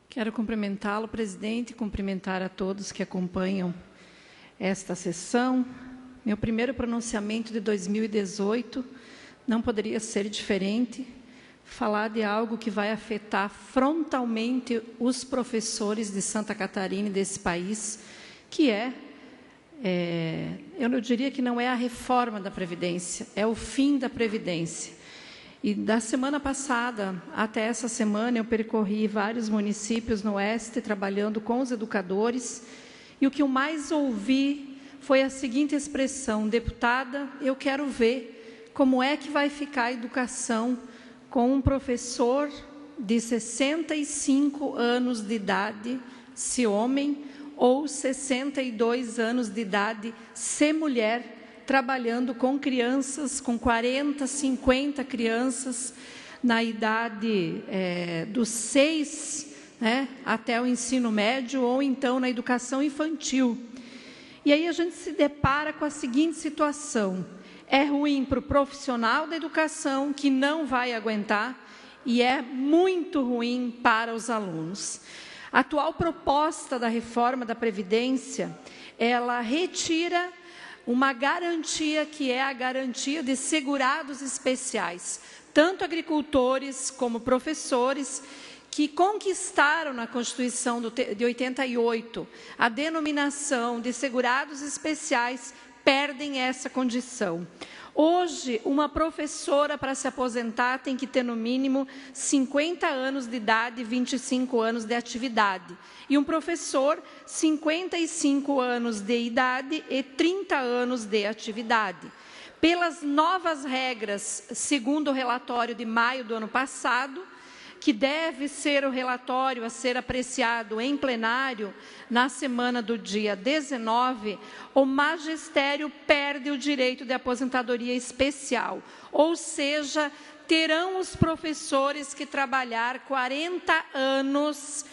Quero cumprimentá-lo, presidente, e cumprimentar a todos que acompanham esta sessão. Meu primeiro pronunciamento de 2018 não poderia ser diferente, falar de algo que vai afetar frontalmente os professores de Santa Catarina e desse país, que eu não diria que não é a reforma da Previdência, é o fim da Previdência. E da semana passada até essa semana eu percorri vários municípios no Oeste, trabalhando com os educadores, e o que eu mais ouvi foi a seguinte expressão: deputada, eu quero ver como é que vai ficar a educação com um professor de 65 anos de idade, se homem, ou 62 anos de idade, se mulher, trabalhando com crianças, com 40, 50 crianças, na idade dos 6, até o ensino médio, ou então na educação infantil. E aí a gente se depara com a seguinte situação: é ruim para o profissional da educação, que não vai aguentar, e é muito ruim para os alunos. A atual proposta da reforma da Previdência, ela retira uma garantia que é a garantia de segurados especiais, tanto agricultores como professores, que conquistaram na Constituição de 88 a denominação de segurados especiais, perdem essa condição. Hoje, uma professora, para se aposentar, tem que ter no mínimo 50 anos de idade e 25 anos de atividade. E um professor, 55 anos de idade e 30 anos de atividade. Pelas novas regras, segundo o relatório de maio do ano passado, que deve ser o relatório a ser apreciado em plenário na semana do dia 19, o magistério perde o direito de aposentadoria especial, ou seja, terão os professores que trabalhar 40 anos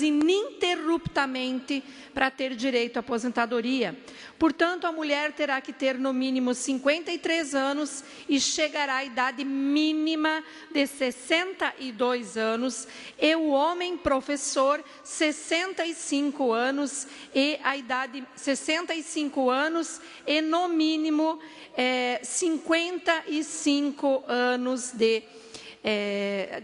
ininterruptamente para ter direito à aposentadoria. Portanto, a mulher terá que ter no mínimo 53 anos e chegará à idade mínima de 62 anos, e o homem professor 65 anos e a idade 65 anos e no mínimo 55 anos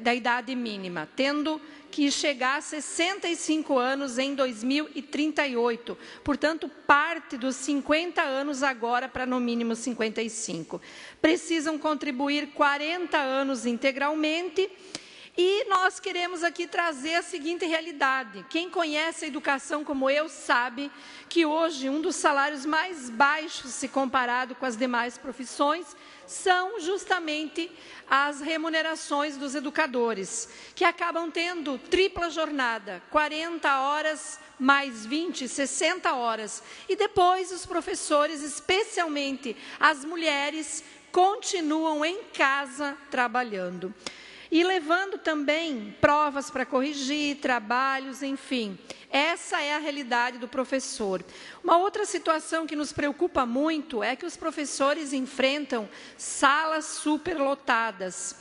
da idade mínima, tendo que chegar a 65 anos em 2038. Portanto, parte dos 50 anos agora para no mínimo 55. Precisam contribuir 40 anos integralmente. E nós queremos aqui trazer a seguinte realidade: quem conhece a educação como eu sabe que hoje um dos salários mais baixos, se comparado com as demais profissões, são justamente as remunerações dos educadores, que acabam tendo tripla jornada, 40 horas mais 20, 60 horas. E depois os professores, especialmente as mulheres, continuam em casa trabalhando. E levando também provas para corrigir, trabalhos, enfim. Essa é a realidade do professor. Uma outra situação que nos preocupa muito é que os professores enfrentam salas superlotadas.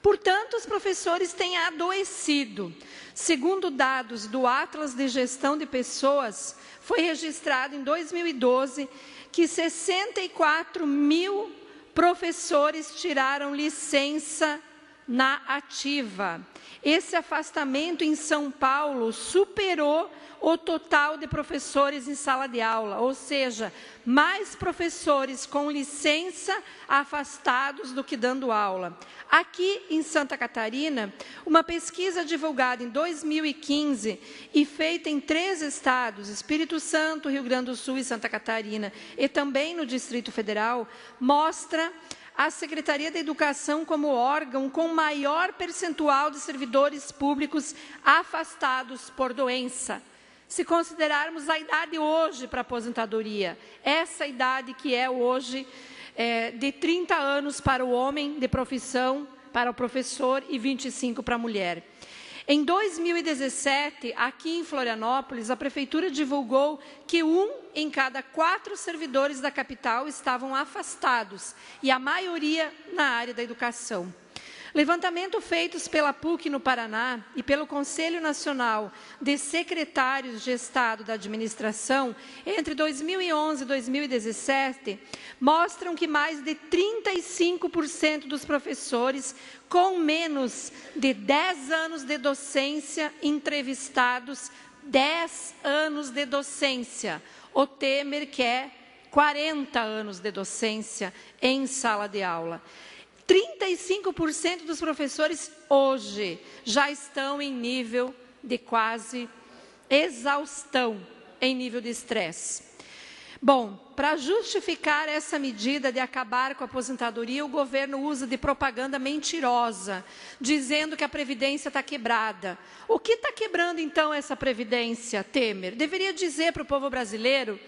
Portanto, os professores têm adoecido. Segundo dados do Atlas de Gestão de Pessoas, foi registrado em 2012 que 64 mil professores tiraram licença na ativa. Esse afastamento em São Paulo superou o total de professores em sala de aula, ou seja, mais professores com licença afastados do que dando aula. Aqui em Santa Catarina, uma pesquisa divulgada em 2015 e feita em 3 estados, Espírito Santo, Rio Grande do Sul e Santa Catarina, e também no Distrito Federal, mostra a Secretaria da Educação como órgão com maior percentual de servidores públicos afastados por doença. Se considerarmos a idade hoje para aposentadoria, essa idade que é hoje de 30 anos para o homem de profissão, para o professor, e 25 para a mulher. Em 2017, aqui em Florianópolis, a Prefeitura divulgou que 1 em cada 4 servidores da capital estavam afastados, e a maioria na área da educação. Levantamento feitos pela PUC no Paraná e pelo Conselho Nacional de Secretários de Estado da Administração entre 2011 e 2017 mostram que mais de 35% dos professores com menos de 10 anos de docência entrevistados, 10 anos de docência. O Temer quer 40 anos de docência em sala de aula. 35% dos professores hoje já estão em nível de quase exaustão, em nível de estresse. Bom, para justificar essa medida de acabar com a aposentadoria, o governo usa de propaganda mentirosa, dizendo que a Previdência está quebrada. O que está quebrando, então, essa Previdência, Temer? Deveria dizer para o povo brasileiro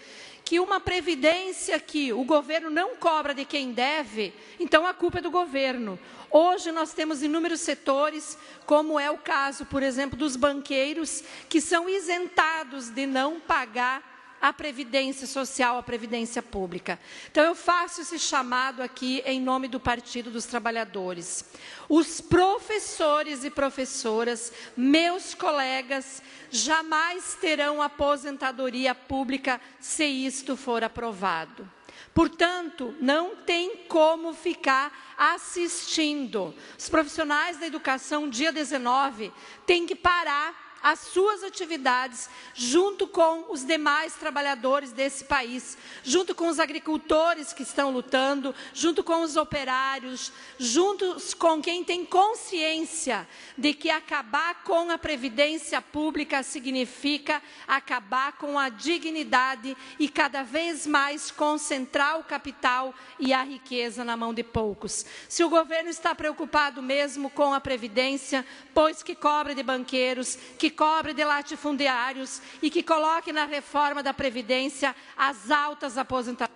que uma Previdência que o governo não cobra de quem deve, então a culpa é do governo. Hoje nós temos inúmeros setores, como é o caso, por exemplo, dos banqueiros, que são isentados de não pagar a Previdência Social, a Previdência Pública. Então, eu faço esse chamado aqui em nome do Partido dos Trabalhadores. Os professores e professoras, meus colegas, jamais terão aposentadoria pública se isto for aprovado. Portanto, não tem como ficar assistindo. Os profissionais da educação, dia 19, têm que parar as suas atividades, junto com os demais trabalhadores desse país, junto com os agricultores que estão lutando, junto com os operários, junto com quem tem consciência de que acabar com a Previdência Pública significa acabar com a dignidade e cada vez mais concentrar o capital e a riqueza na mão de poucos. Se o governo está preocupado mesmo com a Previdência, pois que cobre de banqueiros, que cobre de latifundiários e que coloque na reforma da Previdência as altas aposentadorias.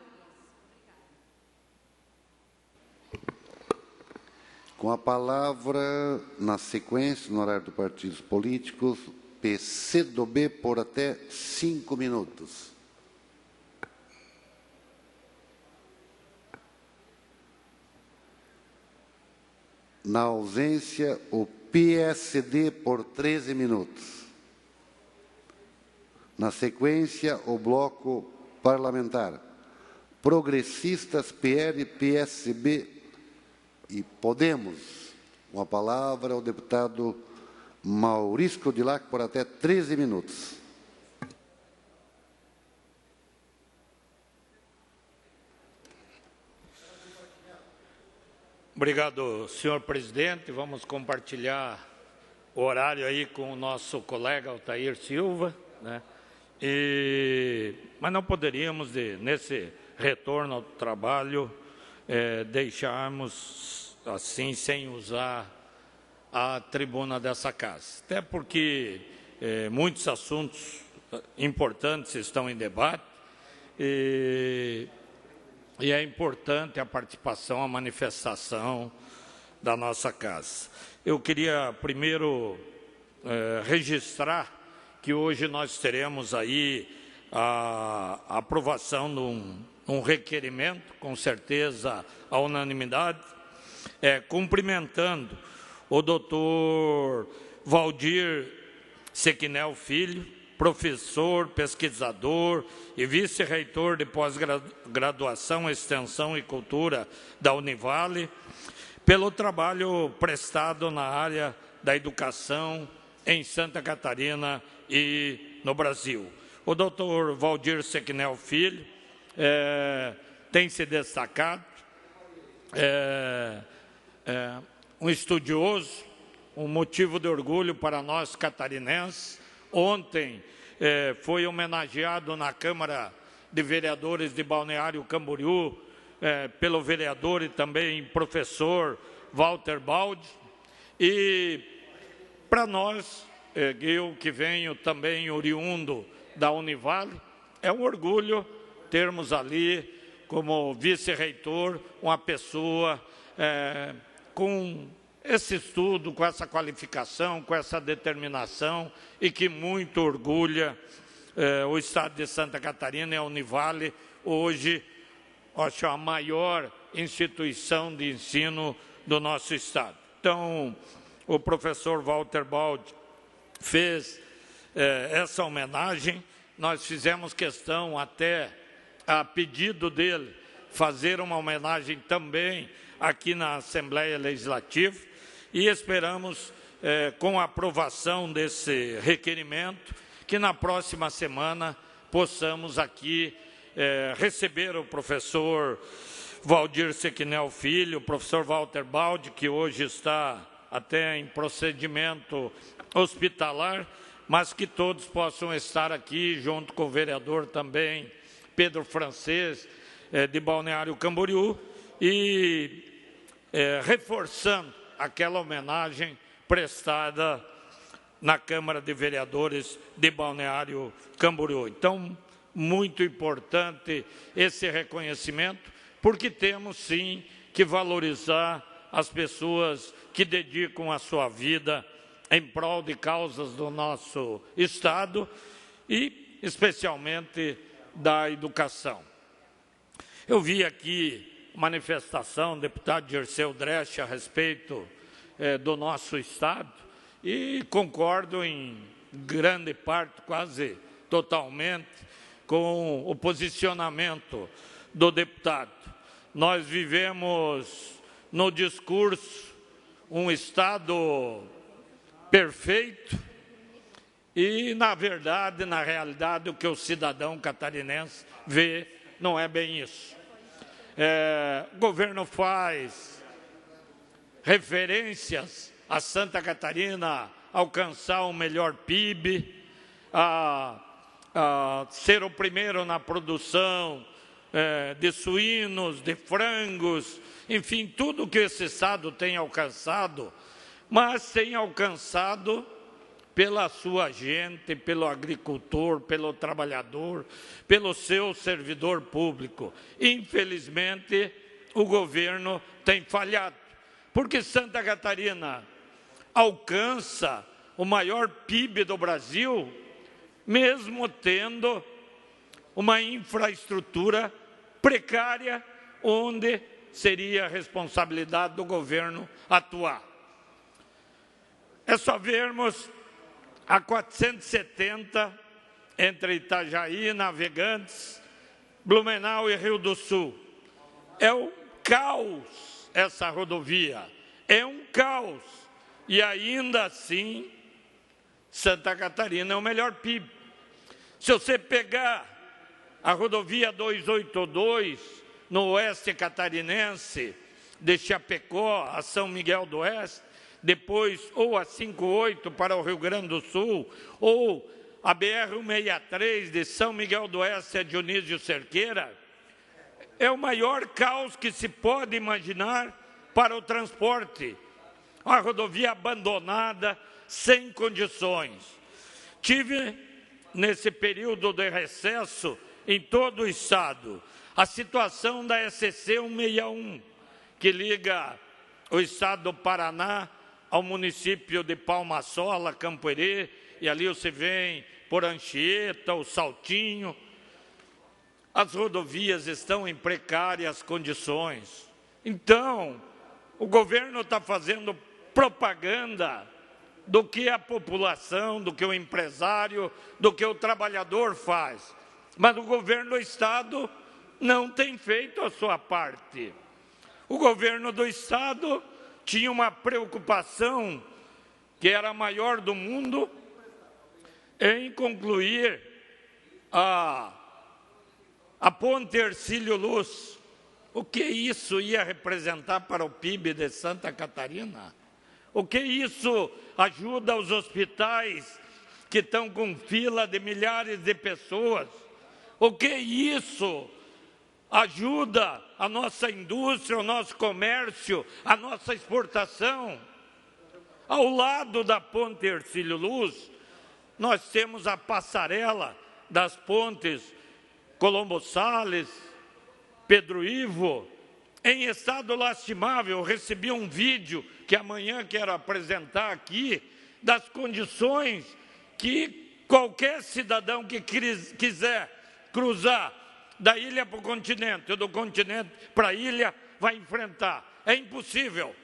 Com a palavra, na sequência, no horário dos partidos políticos, PCdoB por até 5 minutos. Na ausência, o PSD por 13 minutos. Na sequência, o bloco parlamentar. Progressistas, PL, PSB e Podemos. Com a palavra, o deputado Maurício Codilac por até 13 minutos. Obrigado, senhor presidente. Vamos compartilhar o horário aí com o nosso colega Altair Silva, né? Mas não poderíamos, nesse retorno ao trabalho, deixarmos assim, sem usar a tribuna dessa casa. Até porque muitos assuntos importantes estão em debate e é importante a participação, a manifestação da nossa casa. Eu queria primeiro registrar que hoje nós teremos aí a aprovação de um requerimento, com certeza a unanimidade, cumprimentando o doutor Valdir Sequinel Filho, professor, pesquisador e vice-reitor de pós-graduação, extensão e cultura da Univale, pelo trabalho prestado na área da educação em Santa Catarina e no Brasil. O doutor Valdir Sequinel Filho tem se destacado, um estudioso, um motivo de orgulho para nós catarinenses. Ontem foi homenageado na Câmara de Vereadores de Balneário Camboriú pelo vereador e também professor Walter Baldi. E para nós, eu que venho também oriundo da Univale, é um orgulho termos ali como vice-reitor uma pessoa com esse estudo, com essa qualificação, com essa determinação e que muito orgulha o Estado de Santa Catarina e a Univale, hoje, acho a maior instituição de ensino do nosso Estado. Então, o professor Walter Baldi fez essa homenagem. Nós fizemos questão, até a pedido dele, fazer uma homenagem também aqui na Assembleia Legislativa e esperamos, com a aprovação desse requerimento, que na próxima semana possamos aqui receber o professor Valdir Sequinel Filho, o professor Walter Baldi, que hoje está até em procedimento hospitalar, mas que todos possam estar aqui, junto com o vereador também, Pedro Francês, de Balneário Camboriú, e reforçando aquela homenagem prestada na Câmara de Vereadores de Balneário Camboriú. Então, muito importante esse reconhecimento, porque temos, sim, que valorizar as pessoas que dedicam a sua vida em prol de causas do nosso Estado e, especialmente, da educação. Eu vi aqui manifestação do deputado Dirceu Dresch a respeito do nosso Estado e concordo em grande parte, quase totalmente, com o posicionamento do deputado. Nós vivemos no discurso um Estado perfeito e, na verdade, na realidade, o que o cidadão catarinense vê não é bem isso. O governo faz referências a Santa Catarina alcançar o melhor PIB, a ser o primeiro na produção de suínos, de frangos, enfim, tudo que esse Estado tem alcançado, mas tem alcançado pela sua gente, pelo agricultor, pelo trabalhador, pelo seu servidor público. Infelizmente, o governo tem falhado, porque Santa Catarina alcança o maior PIB do Brasil, mesmo tendo uma infraestrutura precária, onde seria a responsabilidade do governo atuar. É só vermos a 470 entre Itajaí, Navegantes, Blumenau e Rio do Sul. É um caos essa rodovia, é um caos. E ainda assim, Santa Catarina é o melhor PIB. Se você pegar a rodovia 282 no oeste catarinense, de Chapecó a São Miguel do Oeste, depois ou a 58 para o Rio Grande do Sul, ou a BR-163 de São Miguel do Oeste a Dionísio Cerqueira, é o maior caos que se pode imaginar para o transporte. Uma rodovia abandonada, sem condições. Tive, nesse período de recesso, em todo o Estado, a situação da SC 161, que liga o Estado do Paraná ao município de Palma-Sola, Campoerê, e ali você vem por Anchieta, o Saltinho. As rodovias estão em precárias condições. Então, o governo está fazendo propaganda do que a população, do que o empresário, do que o trabalhador faz. Mas o governo do Estado não tem feito a sua parte. O governo do Estado tinha uma preocupação, que era a maior do mundo, em concluir a ponte Hercílio Luz. O que isso ia representar para o PIB de Santa Catarina? O que isso ajuda os hospitais que estão com fila de milhares de pessoas? O que isso ajuda a nossa indústria, o nosso comércio, a nossa exportação? Ao lado da ponte Hercílio Luz, nós temos a passarela das pontes Colombo Salles, Pedro Ivo, em estado lastimável. Eu recebi um vídeo que amanhã quero apresentar aqui, das condições que qualquer cidadão que quiser cruzar da ilha para o continente, ou do continente para a ilha, vai enfrentar. É impossível.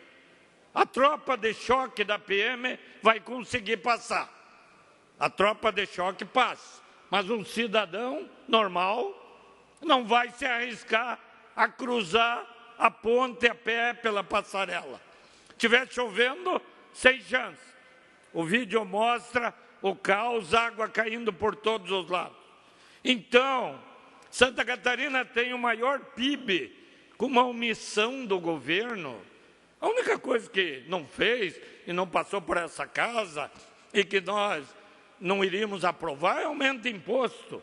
A tropa de choque da PM vai conseguir passar. A tropa de choque passa. Mas um cidadão normal não vai se arriscar a cruzar a ponte a pé pela passarela. Estiver chovendo, sem chance. O vídeo mostra o caos, água caindo por todos os lados. Então, Santa Catarina tem o maior PIB com uma omissão do governo. A única coisa que não fez e não passou por essa casa e que nós não iríamos aprovar é aumento de imposto.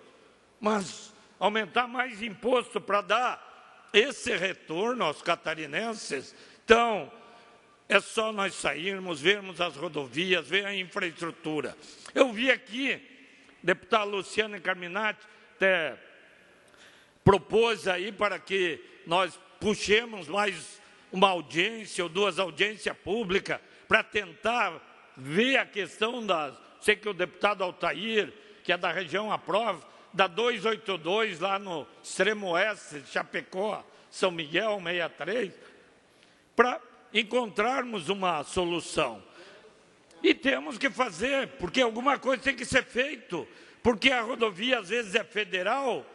Mas aumentar mais imposto para dar esse retorno aos catarinenses, então, é só nós sairmos, vermos as rodovias, ver a infraestrutura. Eu vi aqui, deputado Luciano Carminati até propôs aí para que nós puxemos mais uma audiência ou duas audiências públicas para tentar ver a questão das... Sei que o deputado Altair, que é da região, aprova, da 282 lá no extremo oeste de Chapecó, São Miguel, 63, para encontrarmos uma solução. E temos que fazer, porque alguma coisa tem que ser feito, porque a rodovia às vezes é federal,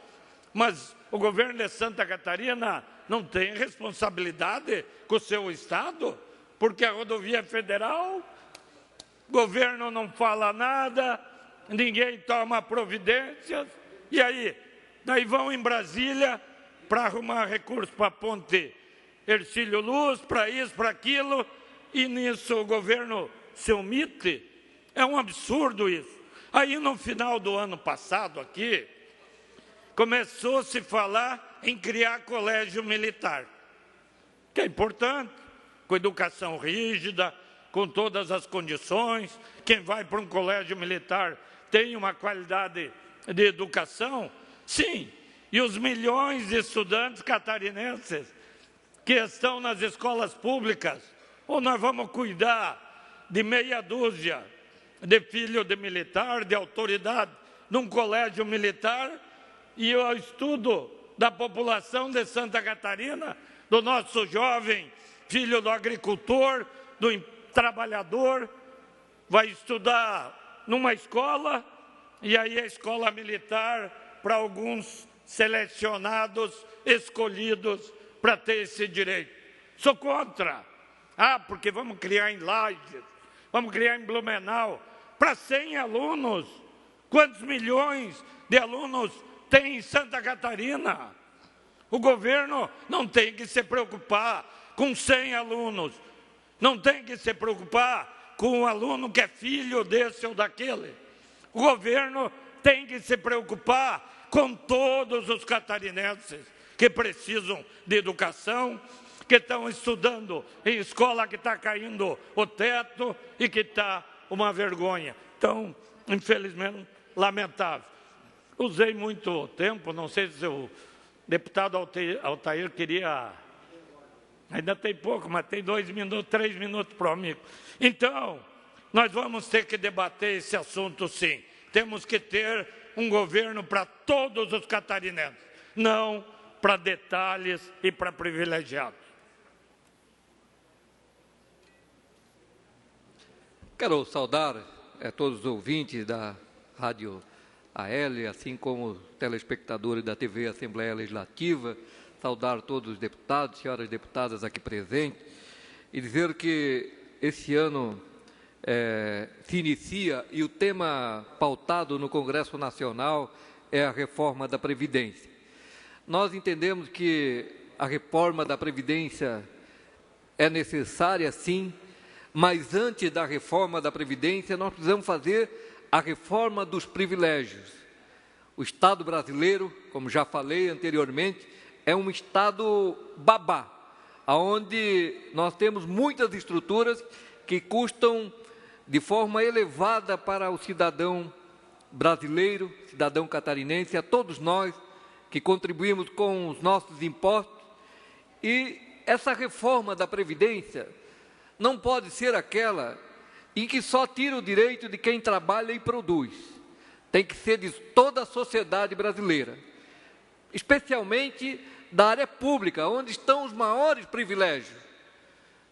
mas o governo de Santa Catarina não tem responsabilidade com o seu estado, porque a rodovia é federal, o governo não fala nada, ninguém toma providências, e aí? Daí vão em Brasília para arrumar recursos para a ponte Hercílio Luz, para isso, para aquilo, e nisso o governo se omite. É um absurdo isso. Aí, no final do ano passado, aqui, começou a se falar em criar colégio militar, que é importante, com educação rígida, com todas as condições. Quem vai para um colégio militar tem uma qualidade de educação? Sim. E os milhões de estudantes catarinenses que estão nas escolas públicas, ou nós vamos cuidar de meia dúzia de filho de militar, de autoridade, num colégio militar, e o estudo da população de Santa Catarina, do nosso jovem filho do agricultor, do trabalhador, vai estudar numa escola, e aí a escola militar para alguns selecionados, escolhidos para ter esse direito. Sou contra. Porque vamos criar em Lages, vamos criar em Blumenau, para 100 alunos. Quantos milhões de alunos tem em Santa Catarina? O governo não tem que se preocupar com 100 alunos, não tem que se preocupar com um aluno que é filho desse ou daquele. O governo tem que se preocupar com todos os catarinenses que precisam de educação, que estão estudando em escola que está caindo o teto e que está uma vergonha. Então, infelizmente, lamentável. Usei muito tempo, não sei se o deputado Altair queria... Ainda tem pouco, mas tem 2 minutos, 3 minutos para o amigo. Então, nós vamos ter que debater esse assunto, sim. Temos que ter um governo para todos os catarinenses, não para detalhes e para privilegiados. Quero saudar todos os ouvintes da Rádio AL, assim como os telespectadores da TV Assembleia Legislativa, saudar todos os deputados, senhoras deputadas aqui presentes, e dizer que esse ano se inicia e o tema pautado no Congresso Nacional é a reforma da Previdência. Nós entendemos que a reforma da Previdência é necessária, sim, mas antes da reforma da Previdência, nós precisamos fazer a reforma dos privilégios. O Estado brasileiro, como já falei anteriormente, é um Estado babá, onde nós temos muitas estruturas que custam de forma elevada para o cidadão brasileiro, cidadão catarinense, a todos nós que contribuímos com os nossos impostos. E essa reforma da Previdência não pode ser aquela em que só tira o direito de quem trabalha e produz. Tem que ser de toda a sociedade brasileira, especialmente da área pública, onde estão os maiores privilégios.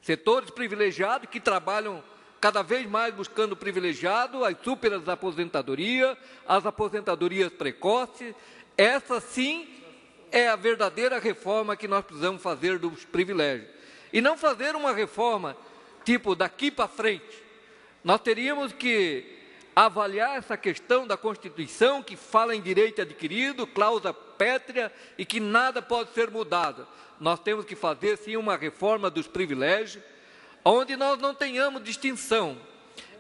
Setores privilegiados que trabalham cada vez mais buscando privilegiado, as súperas aposentadorias, as aposentadorias precoces. Essa sim é a verdadeira reforma que nós precisamos fazer dos privilégios. E não fazer uma reforma tipo daqui para frente. Nós teríamos que avaliar essa questão da Constituição, que fala em direito adquirido, cláusula pétrea, e que nada pode ser mudado. Nós temos que fazer, sim, uma reforma dos privilégios, onde nós não tenhamos distinção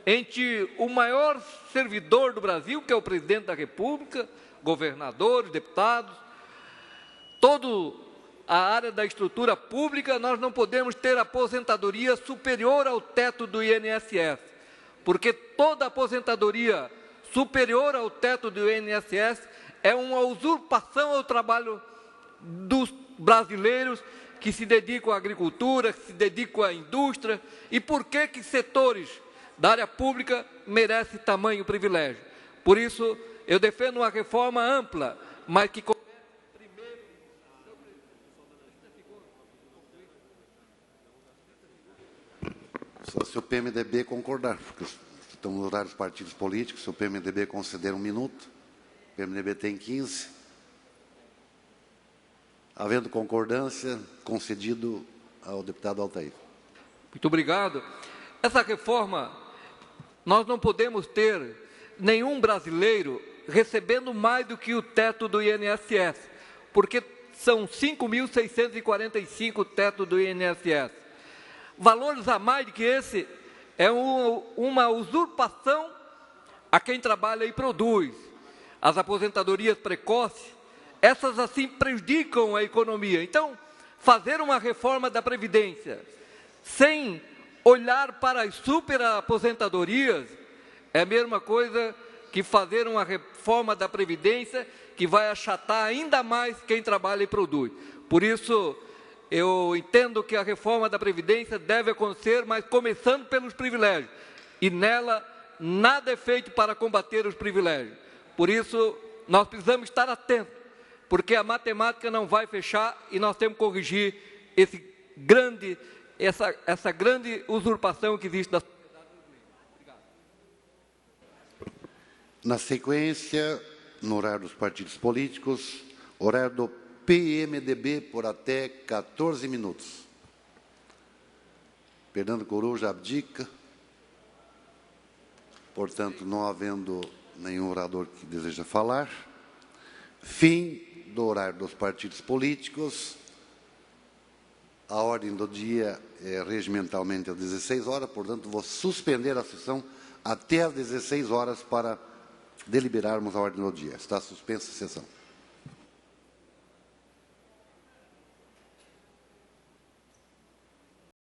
entre o maior servidor do Brasil, que é o presidente da República, governadores, deputados, toda a área da estrutura pública. Nós não podemos ter aposentadoria superior ao teto do INSS, porque toda aposentadoria superior ao teto do INSS é uma usurpação ao trabalho dos brasileiros que se dedicam à agricultura, que se dedicam à indústria. E por que setores da área pública merecem tamanho privilégio? Por isso, eu defendo uma reforma ampla, mas que primeiro... Só se o PMDB concordar, porque estão no horário dos partidos políticos, se o PMDB conceder 1 minuto, o PMDB tem 15. Havendo concordância, concedido ao deputado Altair. Muito obrigado. Essa reforma, nós não podemos ter nenhum brasileiro recebendo mais do que o teto do INSS, porque são 5.645 o teto do INSS. Valores a mais do que esse é uma usurpação a quem trabalha e produz. As aposentadorias precoces, essas assim prejudicam a economia. Então, fazer uma reforma da Previdência sem olhar para as superaposentadorias é a mesma coisa que fazer uma reforma da Previdência que vai achatar ainda mais quem trabalha e produz. Por isso, eu entendo que a reforma da Previdência deve acontecer, mas começando pelos privilégios. E nela, nada é feito para combater os privilégios. Por isso, nós precisamos estar atentos, porque a matemática não vai fechar e nós temos que corrigir essa grande usurpação que existe da sociedade brasileira. Obrigado. Na sequência, no horário dos partidos políticos, horário do PMDB por até 14 minutos. Fernando Coruja abdica. Portanto, não havendo nenhum orador que deseja falar. Fim do horário dos partidos políticos. A ordem do dia é regimentalmente às 16 horas, portanto, vou suspender a sessão até às 16 horas para deliberarmos a ordem do dia. Está suspensa a sessão.